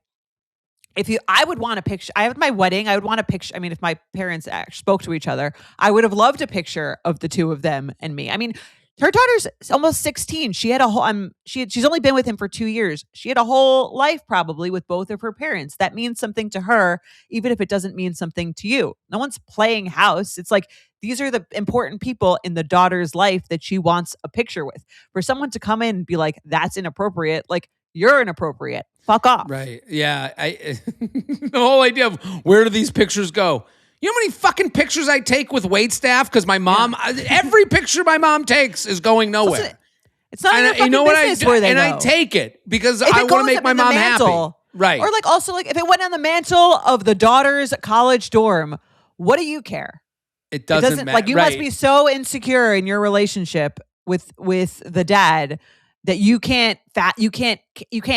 I would want a picture. I have my wedding. I would want a picture. I mean, if my parents spoke to each other, I would have loved a picture of the two of them and me. I mean, her daughter's almost 16. She had a whole. She's only been with him for 2 years. She had a whole life probably with both of her parents. That means something to her, even if it doesn't mean something to you. No one's playing house. It's like these are the important people in the daughter's life that she wants a picture with. For someone to come in and be like, "That's inappropriate," like you're inappropriate. Fuck off. Right. Yeah. The whole idea of where do these pictures go? You know how many fucking pictures I take with wait staff? Because my mom, every picture my mom takes is going nowhere. It's not your fucking business where they go. I take it because I want to make my mom happy. Right. Or like also like if it went on the mantle of the daughter's college dorm, what do you care? It doesn't matter. Like you must be so insecure in your relationship with the dad that you can't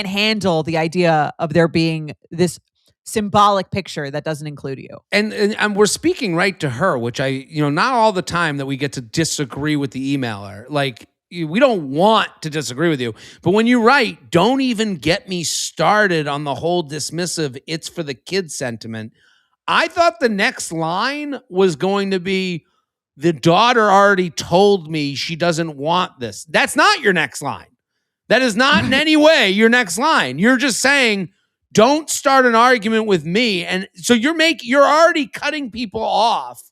handle the idea of there being this symbolic picture that doesn't include you. And we're speaking right to her, which not all the time that we get to disagree with the emailer. Like we don't want to disagree with you, but when you write, don't even get me started on the whole dismissive, it's for the kids sentiment. I thought the next line was going to be, the daughter already told me she doesn't want this. That's not your next line. That is not in any way your next line. You're just saying, don't start an argument with me. And so you're already cutting people off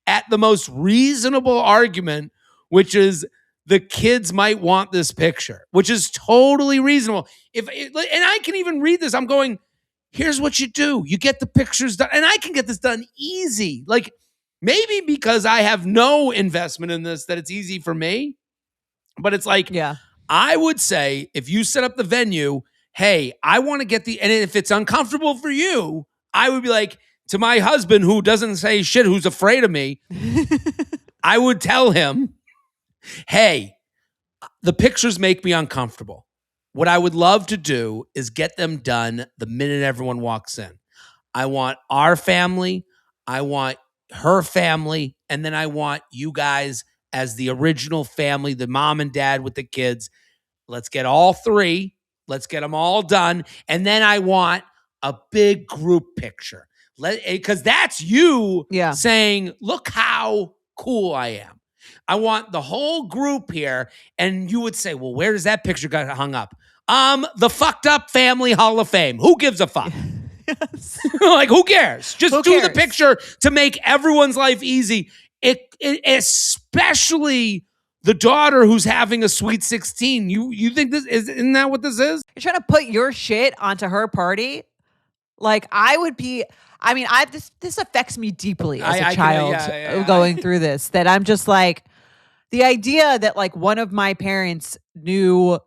at the most reasonable argument, which is the kids might want this picture, which is totally reasonable. And I can even read this. I'm going, here's what you do. You get the pictures done. And I can get this done easy. Like maybe because I have no investment in this, that it's easy for me. But it's like, yeah. I would say if you set up the venue, hey, I want to get and if it's uncomfortable for you, I would be like, to my husband who doesn't say shit, who's afraid of me, I would tell him, hey, the pictures make me uncomfortable. What I would love to do is get them done the minute everyone walks in. I want our family, I want her family, and then I want you guys as the original family, the mom and dad with the kids. Let's get all three. Let's get them all done. And then I want a big group picture. Because that's you saying, look how cool I am. I want the whole group here. And you would say, well, where does that picture get hung up? The fucked up family Hall of Fame. Who gives a fuck? Yes. Like, who cares? Just do the picture to make everyone's life easy. Especially the daughter who's having a sweet 16. You think isn't that what this is? You're trying to put your shit onto her party? Like this affects me deeply as a child going through this, that I'm just like, the idea that like one of my parents' new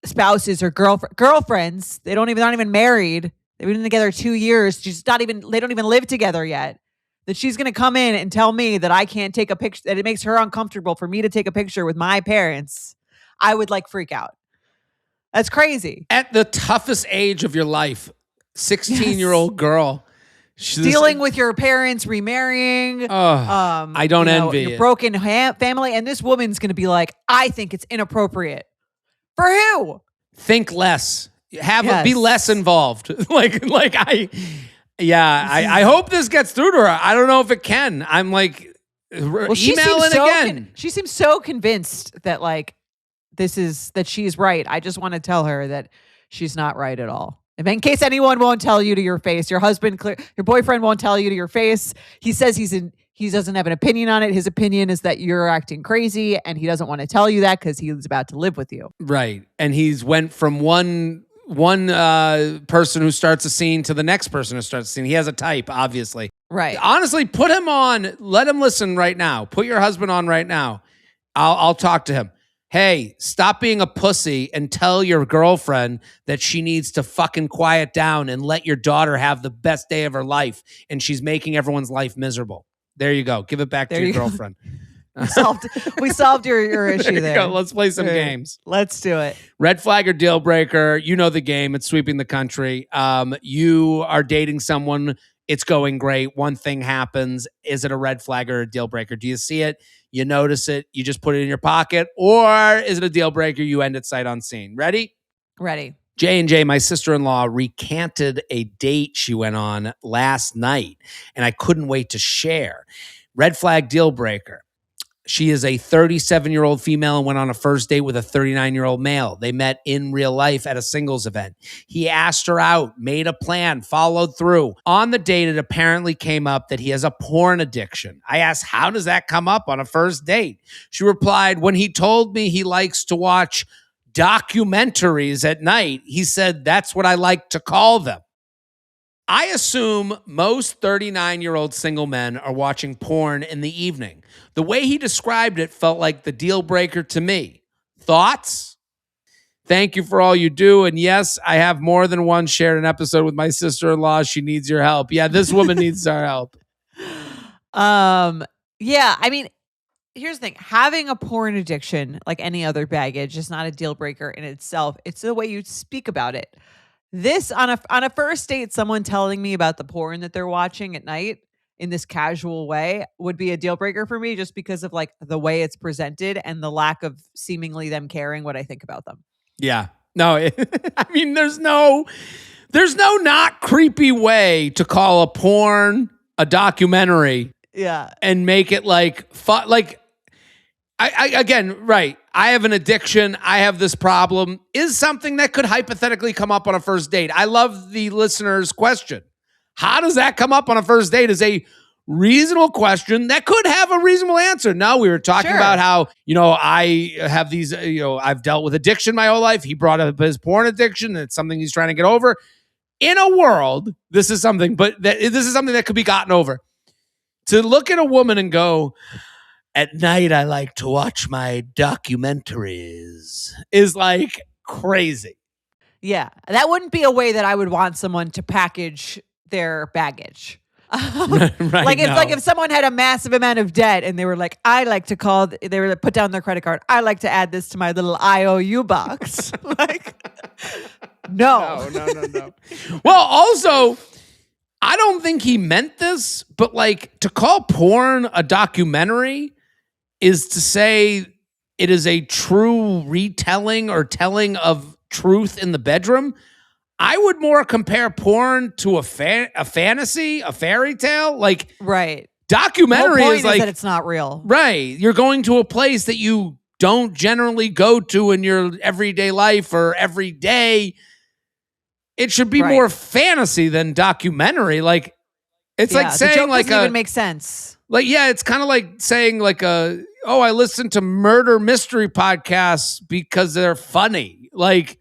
spouses or girlfriends, they're not even married. They've been together 2 years. They don't even live together yet. That she's going to come in and tell me that I can't take a picture, that it makes her uncomfortable for me to take a picture with my parents. I would like freak out. That's crazy. At the toughest age of your life, 16-year-old girl. Dealing with your parents remarrying. I don't envy your it. Broken family. And this woman's going to be like, I think it's inappropriate. For who? Think less. Be less involved. I hope this gets through to her. I don't know if it can. I'm like, emailing again. She seems so convinced that like that she's right. I just want to tell her that she's not right at all. If in case anyone won't tell you to your face, your boyfriend won't tell you to your face. He says he doesn't have an opinion on it. His opinion is that you're acting crazy, and he doesn't want to tell you that because he's about to live with you. Right, and he's went from one person who starts a scene to the next person who starts a scene. He has a type, obviously. Right. Honestly, put him on. Let him listen right now. Put your husband on right now. I'll talk to him. Hey, stop being a pussy and tell your girlfriend that she needs to fucking quiet down and let your daughter have the best day of her life, and she's making everyone's life miserable. There you go. Give it back to your girlfriend. We solved your issue there. Let's play some games. Let's do it. Red flag or deal breaker. You know the game. It's sweeping the country. You are dating someone. It's going great. One thing happens. Is it a red flag or a deal breaker? Do you see it? You notice it? You just put it in your pocket? Or is it a deal breaker? You end it sight unseen. Ready? Ready. J&J, my sister-in-law, recanted a date she went on last night, and I couldn't wait to share. Red flag deal breaker. She is a 37-year-old female and went on a first date with a 39-year-old male. They met in real life at a singles event. He asked her out, made a plan, followed through. On the date, it apparently came up that he has a porn addiction. I asked, how does that come up on a first date? She replied, when he told me he likes to watch documentaries at night, he said, that's what I like to call them. I assume most 39-year-old single men are watching porn in the evening. The way he described it felt like the deal breaker to me. Thoughts? Thank you for all you do. And yes, I have more than once shared an episode with my sister-in-law. She needs your help. Yeah, this woman needs our help. Yeah, I mean, here's the thing. Having a porn addiction, like any other baggage, is not a deal breaker in itself. It's the way you speak about it. This on a first date, someone telling me about the porn that they're watching at night in this casual way would be a deal breaker for me, just because of like the way it's presented and the lack of seemingly them caring what I think about them. Yeah. No, I mean, there's no not creepy way to call a porn a documentary. Yeah. And make it like fun. Like, I again, right. I have an addiction. I have this problem is something that could hypothetically come up on a first date. I love the listener's question. How does that come up on a first date is a reasonable question that could have a reasonable answer. No, we were talking about how, I have these, I've dealt with addiction my whole life. He brought up his porn addiction. And it's something he's trying to get over. In a world, this is something that could be gotten over. To look at a woman and go, at night I like to watch my documentaries is like crazy. Yeah, that wouldn't be a way that I would want someone to package their baggage. Right, like if someone had a massive amount of debt and they were like, they were put down their credit card. I like to add this to my little IOU box. Like, no. Well, also, I don't think he meant this, but like to call porn a documentary is to say it is a true retelling or telling of truth in the bedroom. I would more compare porn to a fantasy, a fairy tale. Like, right. Documentary is like that it's not real. Right. You're going to a place that you don't generally go to in your everyday life or every day. It should be more fantasy than documentary. Like, it's like saying, the joke like, doesn't even make sense. Like, yeah, it's kind of like saying like I listen to murder mystery podcasts because they're funny. Like,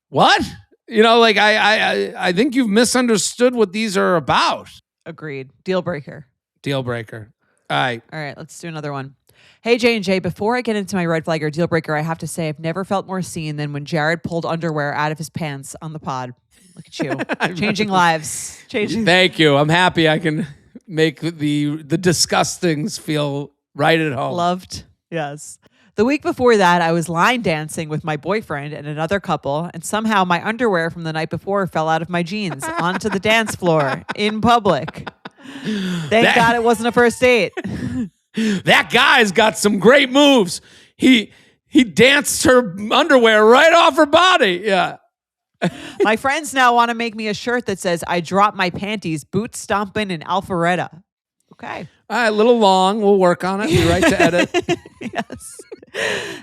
what? Like I think you've misunderstood what these are about. Agreed. Deal breaker. All right, let's do another one. Hey, J&J, before I get into my red flag or deal breaker, I have to say I've never felt more seen than when Jared pulled underwear out of his pants on the pod. Look at you. Changing lives. Thank you. I'm happy I can make the disgustings feel right at home. Loved. Yes. The week before that, I was line dancing with my boyfriend and another couple, and somehow my underwear from the night before fell out of my jeans onto the dance floor in public. Thank God it wasn't a first date. That guy's got some great moves. He danced her underwear right off her body. Yeah. My friends now want to make me a shirt that says, I dropped my panties, boot stomping in Alpharetta. Okay. All right, a little long. We'll work on it. Be right to edit. Yes.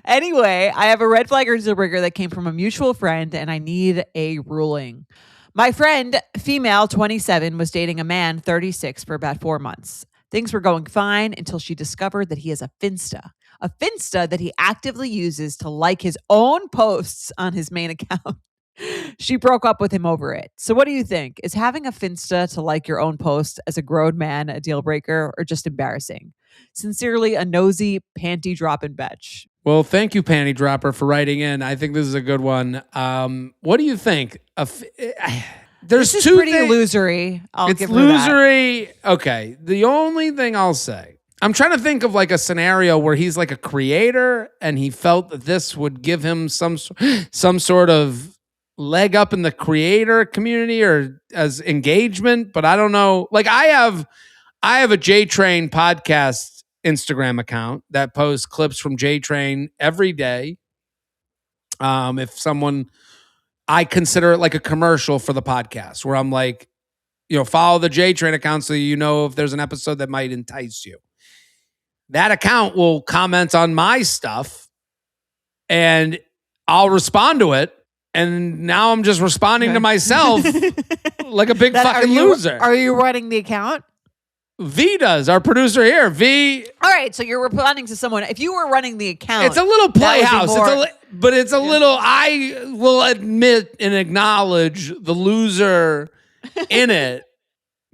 Anyway, I have a red flag or deal breaker that came from a mutual friend, and I need a ruling. My friend, female, 27, was dating a man, 36, for about 4 months. Things were going fine until she discovered that he has a Finsta that he actively uses to like his own posts on his main account. She broke up with him over it. So what do you think? Is having a Finsta to like your own post as a grown man a deal breaker or just embarrassing? Sincerely, a nosy panty dropping bitch. Well, thank you, Panty Dropper, for writing in. I think this is a good one. What do you think? There's this is two pretty illusory. It's illusory. Okay. The only thing I'll say, I'm trying to think of like a scenario where he's like a creator and he felt that this would give him some sort of leg up in the creator community or as engagement, but I don't know. Like I have a J-Train podcast Instagram account that posts clips from J-Train every day. If someone I consider it like a commercial for the podcast where I'm like, follow the JTrain account so you know if there's an episode that might entice you. That account will comment on my stuff and I'll respond to it. And now I'm just responding to myself like a big fucking loser. Are you running the account? V does, our producer here. V. All right, so you're responding to someone. If you were running the account, it's a little playhouse. But it's a little. I will admit and acknowledge the loser in it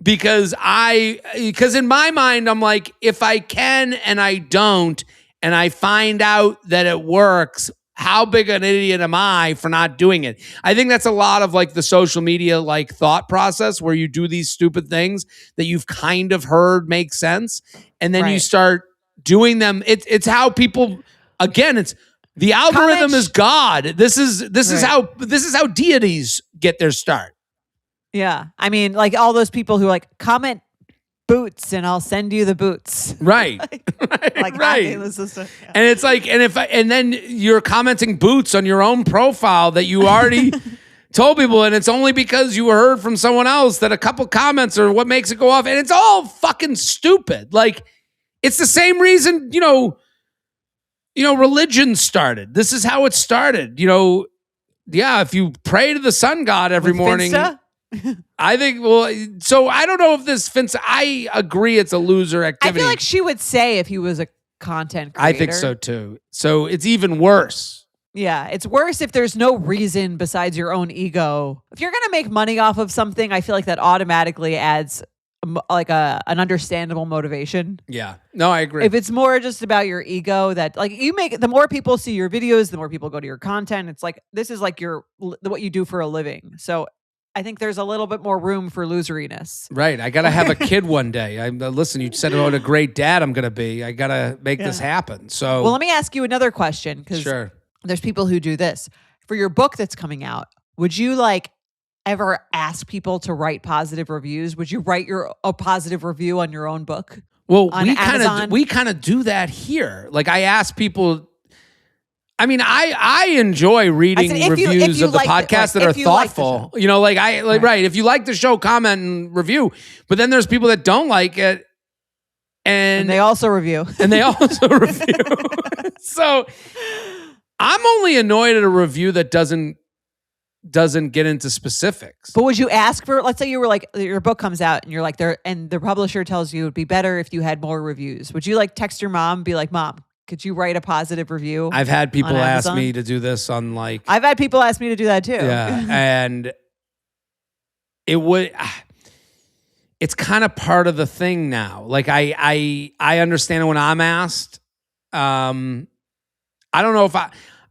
because in my mind I'm like, if I can and I don't, and I find out that it works, how big an idiot am I for not doing it? I think that's a lot of like the social media like thought process where you do these stupid things that you've kind of heard make sense. And then you start doing them. It's how people, again, it's the algorithm is God. This is how deities get their start. Yeah. I mean, like all those people who like comment boots and I'll send you the boots. Right. Hacking the system. Yeah. And it's like, and then you're commenting boots on your own profile that you already told people, and it's only because you heard from someone else that a couple comments are what makes it go off. And it's all fucking stupid. Like, it's the same reason, religion started. This is how it started. If you pray to the sun god every morning. Finsta? I think, so I don't know if this fits. I agree it's a loser activity. I feel like she would say if he was a content creator. I think so too. So it's even worse. Yeah, it's worse if there's no reason besides your own ego. If you're going to make money off of something, I feel like that automatically adds like an understandable motivation. Yeah. No, I agree. If it's more just about your ego, that like the more people see your videos, the more people go to your content. It's like, this is like what you do for a living. So I think there's a little bit more room for loseriness. Right. I got to have a kid one day. Listen, you said what a great dad I'm going to be. I got to make this happen. So, well, let me ask you another question, because there's people who do this. For your book that's coming out, would you like ever ask people to write positive reviews? Would you write a positive review on your own book? Well, we kind of do that here. Like, I ask people. I mean, I enjoy reading reviews of the podcast that are thoughtful. Right. If you like the show, comment and review. But then there's people that don't like it, and they also review. So I'm only annoyed at a review that doesn't get into specifics. But would you ask for? Let's say you were like, your book comes out, and you're like there, and the publisher tells you it'd be better if you had more reviews. Would you like text your mom and be like, Mom, could you write a positive review? I've had people ask me to do this on like. I've had people ask me to do that too. Yeah, and it's kind of part of the thing now. Like I understand when I'm asked. I don't know if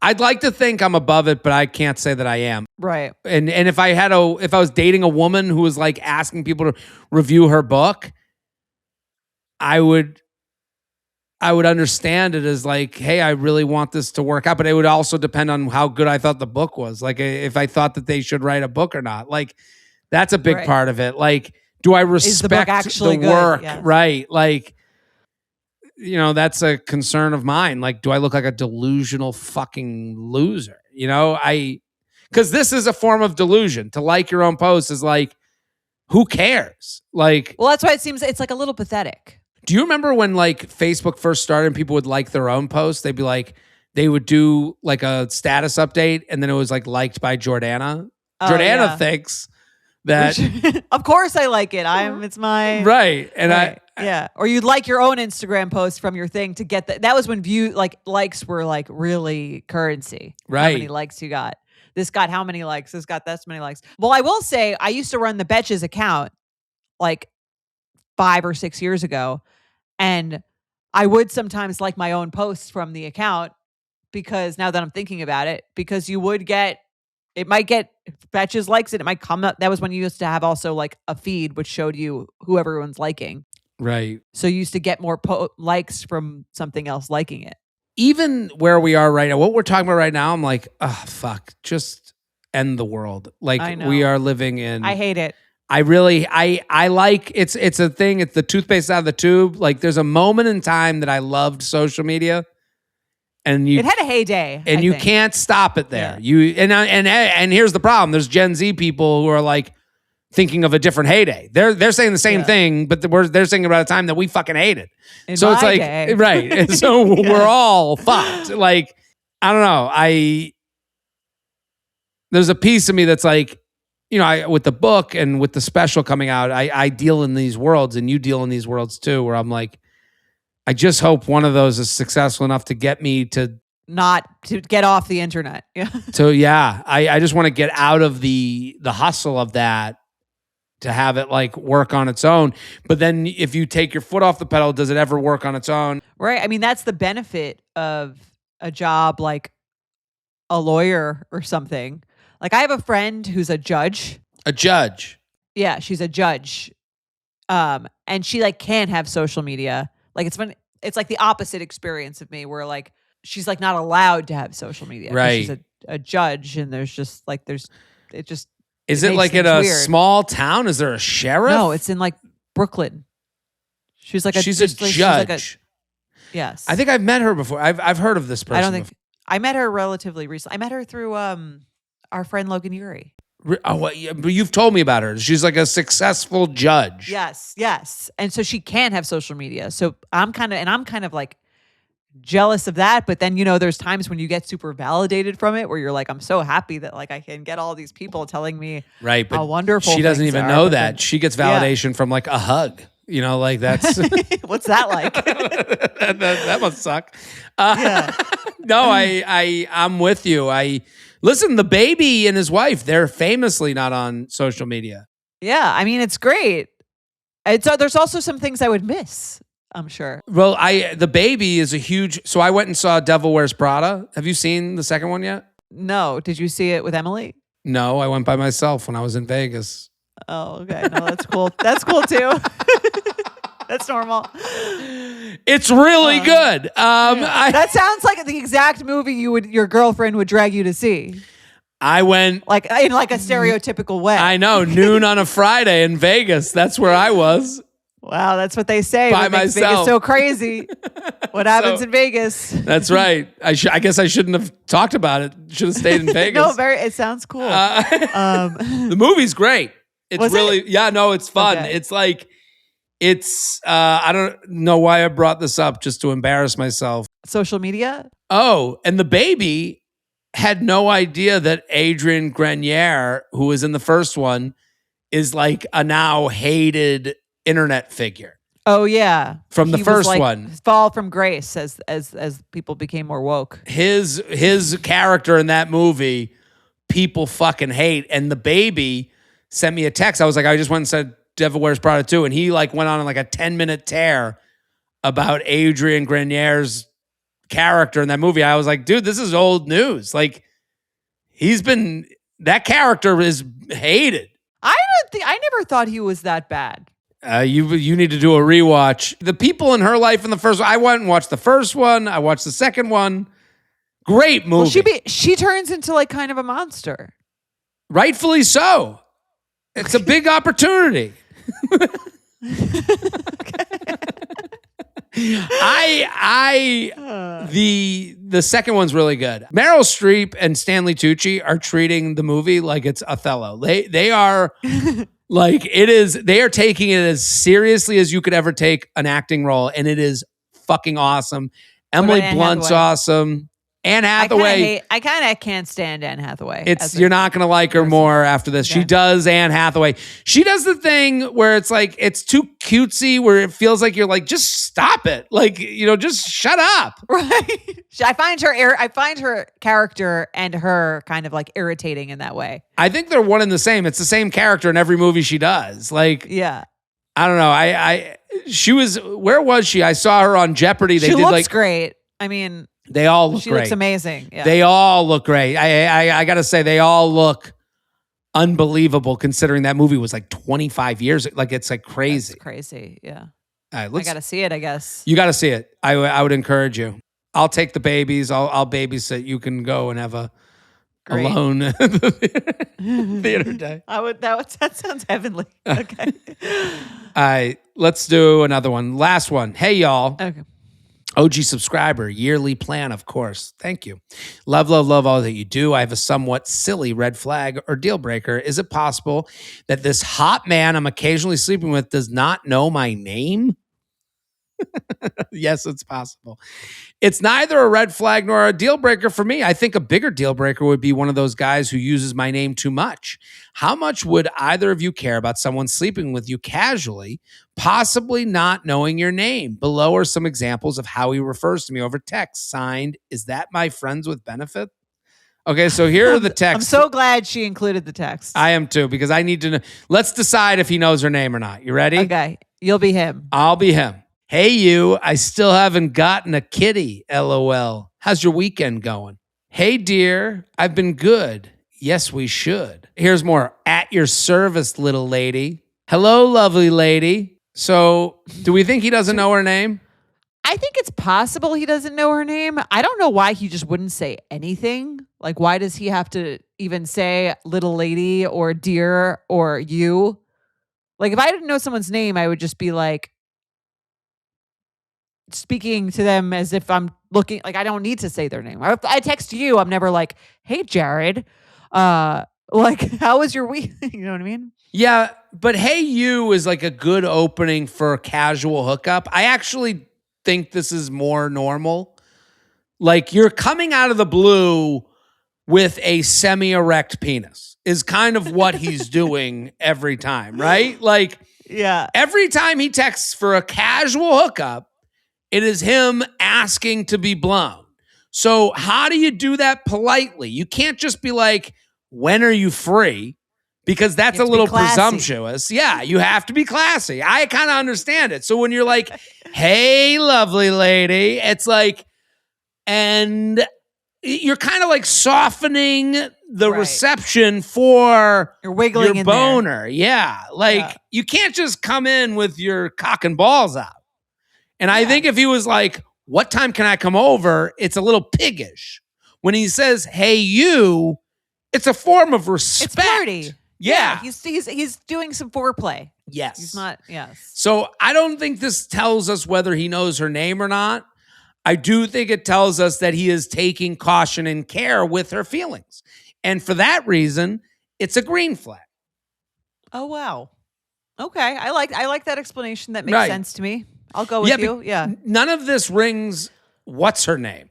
I'd like to think I'm above it, but I can't say that I am. Right. And if I was dating a woman who was like asking people to review her book, I would understand it as like, hey, I really want this to work out. But it would also depend on how good I thought the book was. Like, if I thought that they should write a book or not. Like, that's a big part of it. Like, do I respect the work? Yes. Right. Like, that's a concern of mine. Like, do I look like a delusional fucking loser? Because this is a form of delusion. To like your own post is like, who cares? Like, well, that's why it's like a little pathetic. Do you remember when like Facebook first started and people would like their own posts? They'd be like, they would do like a status update and then it was like liked by Jordana. Jordana thinks that. Of course I like it. It's my. Right. And yeah. Or you'd like your own Instagram post from your thing to get that. That was when likes were like really currency. Right. How many likes you got. This got how many likes? This got this many likes. Well, I will say I used to run the Betches account like 5 or 6 years ago. And I would sometimes like my own posts from the account because now that I'm thinking about it, because it might get Betches likes it. It might come up. That was when you used to have also like a feed, which showed you who everyone's liking. Right. So you used to get more likes from something else liking it. Even where we are right now, what we're talking about right now, I'm like, oh, fuck, just end the world. Like we are living in. I hate it. I really, I like, it's a thing. It's the toothpaste out of the tube. Like there's a moment in time that I loved social media. and you It had a heyday, and I you think. can't stop it there. Yeah. And here's the problem. There's Gen Z people who are like thinking of a different heyday. They're saying the same thing, but they're saying about a time that we fucking hated. In So it's my like day. right. And so we're all fucked. Like I don't know. There's a piece of me that's like, you know, with the book and with the special coming out, I deal in these worlds, and you deal in these worlds too, where I'm like, I just hope one of those is successful enough to get me to not to get off the internet. Yeah. So yeah, I just want to get out of the hustle of that to have it like work on its own. But then if you take your foot off the pedal, does it ever work on its own? Right. I mean, that's the benefit of a job like a lawyer or something. Like I have a friend who's a judge. A judge. Yeah, she's a judge. And she like can't have social media. Like it's like the opposite experience of me where like she's like not allowed to have social media. 'Cause Right. She's a judge and there's just like it just Is it makes like in things a weird. small town? Is there a sheriff? No, it's in like Brooklyn. She's like she's a just like- judge. yes. I think I've met her before. I've heard of this person. I don't think I met her relatively recently. I met her through our friend Logan Ury. But you've told me about her. She's like a successful judge. Yes. And so she can have social media. So I'm kind of like jealous of that. But then, you know, there's times when you get super validated from it where you're like, I'm so happy that like I can get all these people telling me Right. But how wonderful she doesn't things even are, know but that. then- She gets validation from like a hug. You know, like that's What's that like? that must suck. Yeah. No, I'm with you. Listen, the baby and his wife, they're famously not on social media. Yeah. I mean, it's great. There's also some things I would miss, I'm sure. Well, the baby is a huge. So I went and saw Devil Wears Prada. Have you seen the second one yet? No. Did you see it with Emily? No, I went by myself when I was in Vegas. Oh, okay. No, that's cool. That's cool too. That's normal. It's really good. That sounds like the exact movie your girlfriend would drag you to see. I went Like in like a stereotypical way. I know, noon on a Friday in Vegas. That's where I was. Wow, that's what they say. By What makes myself. Vegas so crazy. What happens in Vegas? That's right. I guess I shouldn't have talked about it. Should have stayed in Vegas. No, it sounds cool. The movie's great. It's Was really, it? yeah, no, it's fun. Okay. It's like, I don't know why I brought this up just to embarrass myself. Social media? Oh, and the baby had no idea that Adrian Grenier, who was in the first one, is like a now hated internet figure. Oh yeah. From the He was first like one. Fall from grace as people became more woke. His character in that movie, people fucking hate. And the baby sent me a text. I was like, I just went and said Devil Wears Prada 2. And he like went on like a 10-minute tear about Adrian Grenier's character in that movie. I was like, dude, this is old news. Like that character is hated. I never thought he was that bad. You need to do a rewatch. The people in her life in the first one, I went and watched the first one. I watched the second one. Great movie. Well, she turns into like kind of a monster. Rightfully so. It's a big opportunity. The second one's really good. Meryl Streep and Stanley Tucci are treating the movie like it's Othello. They are like they are taking it as seriously as you could ever take an acting role, and it is fucking awesome. Emily Blunt's awesome. Anne Hathaway. I kind of can't stand Anne Hathaway. You're not going to like her more after this. Okay. She does Anne Hathaway. She does the thing where it's like, it's too cutesy, where it feels like you're like, just stop it. Like, just shut up. Right. I find her character and her kind of like irritating in that way. I think they're one and the same. It's the same character in every movie she does. Like, yeah. I don't know. Where was she? I saw her on Jeopardy. She looks great. I mean, they all look she great. looks amazing. Yeah. They all look great. I got to say, they all look unbelievable considering that movie was like 25 years. Like, it's like crazy. That's crazy. Yeah. All right, I got to see it, I guess. You got to see it. I would encourage you. I'll take the babies. I'll babysit. You can go and have a alone theater day. That sounds heavenly. Okay. All right, let's do another one. Last one. Hey, y'all. Okay. OG subscriber, yearly plan, of course. Thank you. Love, love, love all that you do. I have a somewhat silly red flag or deal breaker. Is it possible that this hot man I'm occasionally sleeping with does not know my name? Yes, it's possible. It's neither a red flag nor a deal breaker for me. I think a bigger deal breaker would be one of those guys who uses my name too much. How much would either of you care about someone sleeping with you casually, possibly not knowing your name? Below are some examples of how he refers to me over text. Signed, is that my friends with benefit? Okay, so here are the texts. I'm so glad she included the text. I am too, because I need to know. Let's decide if he knows her name or not. You ready? Okay, you'll be him. I'll be him. Hey, you, I still haven't gotten a kitty, LOL. How's your weekend going? Hey, dear, I've been good. Yes, we should. Here's more. At your service, little lady. Hello, lovely lady. So, do we think he doesn't know her name? I think it's possible he doesn't know her name. I don't know why he just wouldn't say anything. Like, why does he have to even say little lady or dear or you? Like, if I didn't know someone's name, I would just be like, speaking to them as if I'm looking, like I don't need to say their name. If I text you, I'm never like, hey, Jared, like, how was your week? You know what I mean? Yeah, but hey, you is like a good opening for a casual hookup. I actually think this is more normal. Like, you're coming out of the blue with a semi-erect penis is kind of what he's doing every time, right? Like, yeah, every time he texts for a casual hookup, it is him asking to be blown. So how do you do that politely? You can't just be like, when are you free? Because that's a little presumptuous. Yeah, you have to be classy. I kind of understand it. So when you're like, hey, lovely lady, it's like, and you're kind of like softening the reception for you're wiggling your in boner. There. Yeah, like you can't just come in with your cock and balls out. And I think if he was like, what time can I come over? It's a little piggish. When he says, hey, you, it's a form of respect. It's flirty. Yeah. He's doing some foreplay. Yes. He's not, yes. So I don't think this tells us whether he knows her name or not. I do think it tells us that he is taking caution and care with her feelings. And for that reason, it's a green flag. Oh, wow. Okay. I like that explanation. That makes sense to me. I'll go with you. Yeah. None of this rings, what's her name?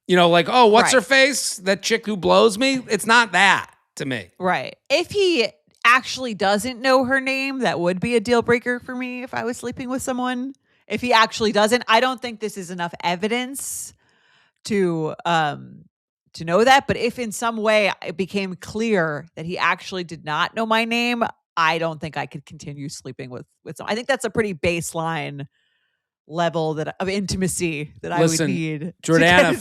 You know, like, oh, what's her face? That chick who blows me? It's not that to me. Right. If he actually doesn't know her name, that would be a deal breaker for me if I was sleeping with someone. If he actually doesn't, I don't think this is enough evidence to know that. But if in some way it became clear that he actually did not know my name, I don't think I could continue sleeping with someone. I think that's a pretty baseline level of intimacy that I would need. Jordana,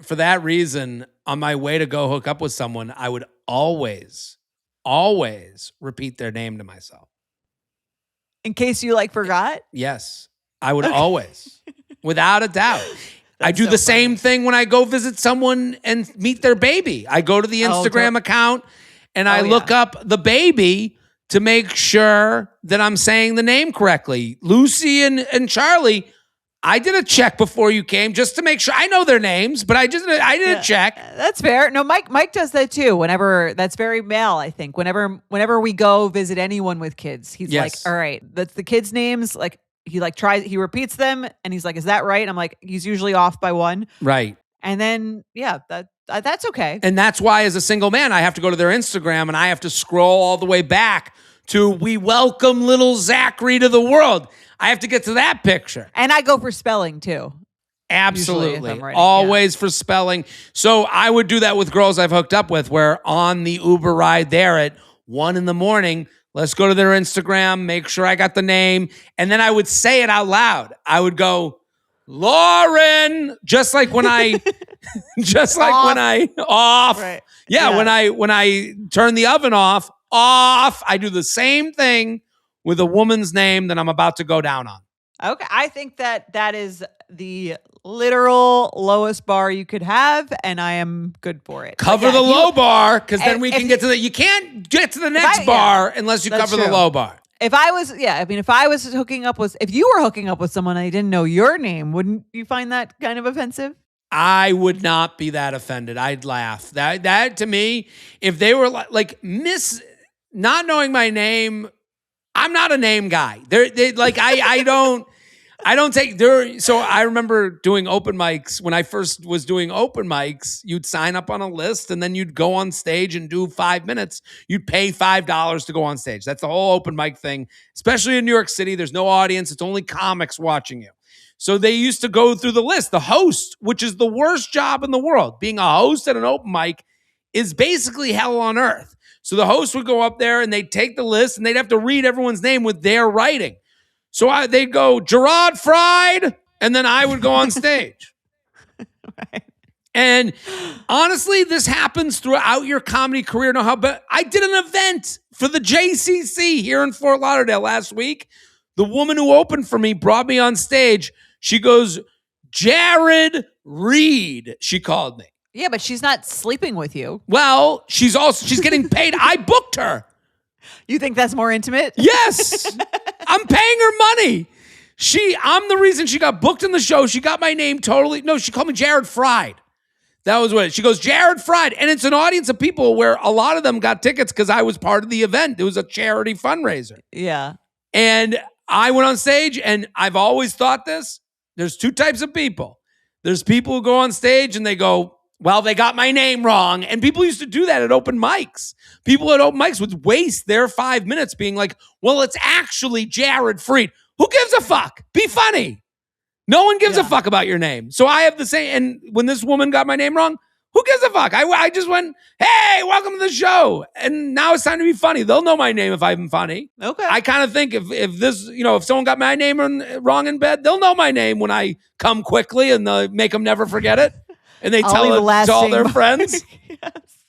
for that reason, on my way to go hook up with someone, I would always repeat their name to myself. In case you forgot? Yes, I would always, without a doubt. I do so the same thing when I go visit someone and meet their baby. I go to the Instagram account and I look up the baby to make sure that I'm saying the name correctly. Lucy and Charlie, I did a check before you came just to make sure. I know their names, but I did a check. That's fair. No, Mike does that too. Whenever, that's very male, I think. Whenever we go visit anyone with kids, he's like, all right, that's the kids' names. Like he repeats them and he's like, is that right? I'm like, he's usually off by one. Right. And then, that's okay. And that's why as a single man, I have to go to their Instagram and I have to scroll all the way back to we welcome little Zachary to the world. I have to get to that picture. And I go for spelling too. Absolutely. Always for spelling. So I would do that with girls I've hooked up with, where on the Uber ride there at 1 a.m, let's go to their Instagram, make sure I got the name. And then I would say it out loud. I would go, Lauren, just like when I off. Right. Yeah, when I turn the oven off, I do the same thing with a woman's name that I'm about to go down on. Okay, I think that is the literal lowest bar you could have, and I am good for it. Cover the low bar, because then we can get to you can't get to the next bar unless you cover the low bar. If I was if you were hooking up with someone and I didn't know your name, wouldn't you find that kind of offensive? I would not be that offended. I'd laugh. That to me, if they were like miss not knowing my name, I'm not a name guy. They like I don't take there. So I remember doing open mics when I first was doing open mics. You'd sign up on a list and then you'd go on stage and do 5 minutes. You'd pay $5 to go on stage. That's the whole open mic thing, especially in New York City. There's no audience. It's only comics watching you. So they used to go through the list. The host, which is the worst job in the world, being a host at an open mic is basically hell on earth. So the host would go up there and they'd take the list and they'd have to read everyone's name with their writing. So they'd go, Gerard Fried, and then I would go on stage. Right. And honestly, this happens throughout your comedy career. But I did an event for the JCC here in Fort Lauderdale last week. The woman who opened for me brought me on stage. She goes, Jared Reed, she called me. Yeah, but she's not sleeping with you. Well, she's getting paid. I booked her. You think that's more intimate? Yes. I'm paying her money. I'm the reason she got booked in the show. She got my name totally. No, she called me Jared Fried. That was what she goes, Jared Fried. And it's an audience of people where a lot of them got tickets because I was part of the event. It was a charity fundraiser. Yeah. And I went on stage, and I've always thought this. There's two types of people. There's people who go on stage and they go, well, they got my name wrong. And people used to do that at open mics. People at open mics would waste their 5 minutes being like, well, it's actually Jared Fried. Who gives a fuck? Be funny. No one gives a fuck about your name. So I have the same. And when this woman got my name wrong, who gives a fuck? I just went, hey, welcome to the show. And now it's time to be funny. They'll know my name if I'm funny. Okay. I kind of think if someone got my name wrong in bed, they'll know my name when I come quickly and they'll make them never forget it. And they tell it to all their friends. Yes.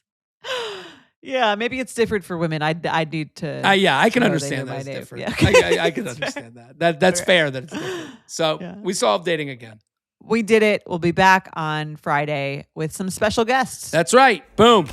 Yeah, maybe it's different for women. I need to. I can understand that it's different. Yeah. I can understand that. That's fair that it's different. So we solved dating again. We did it. We'll be back on Friday with some special guests. That's right. Boom.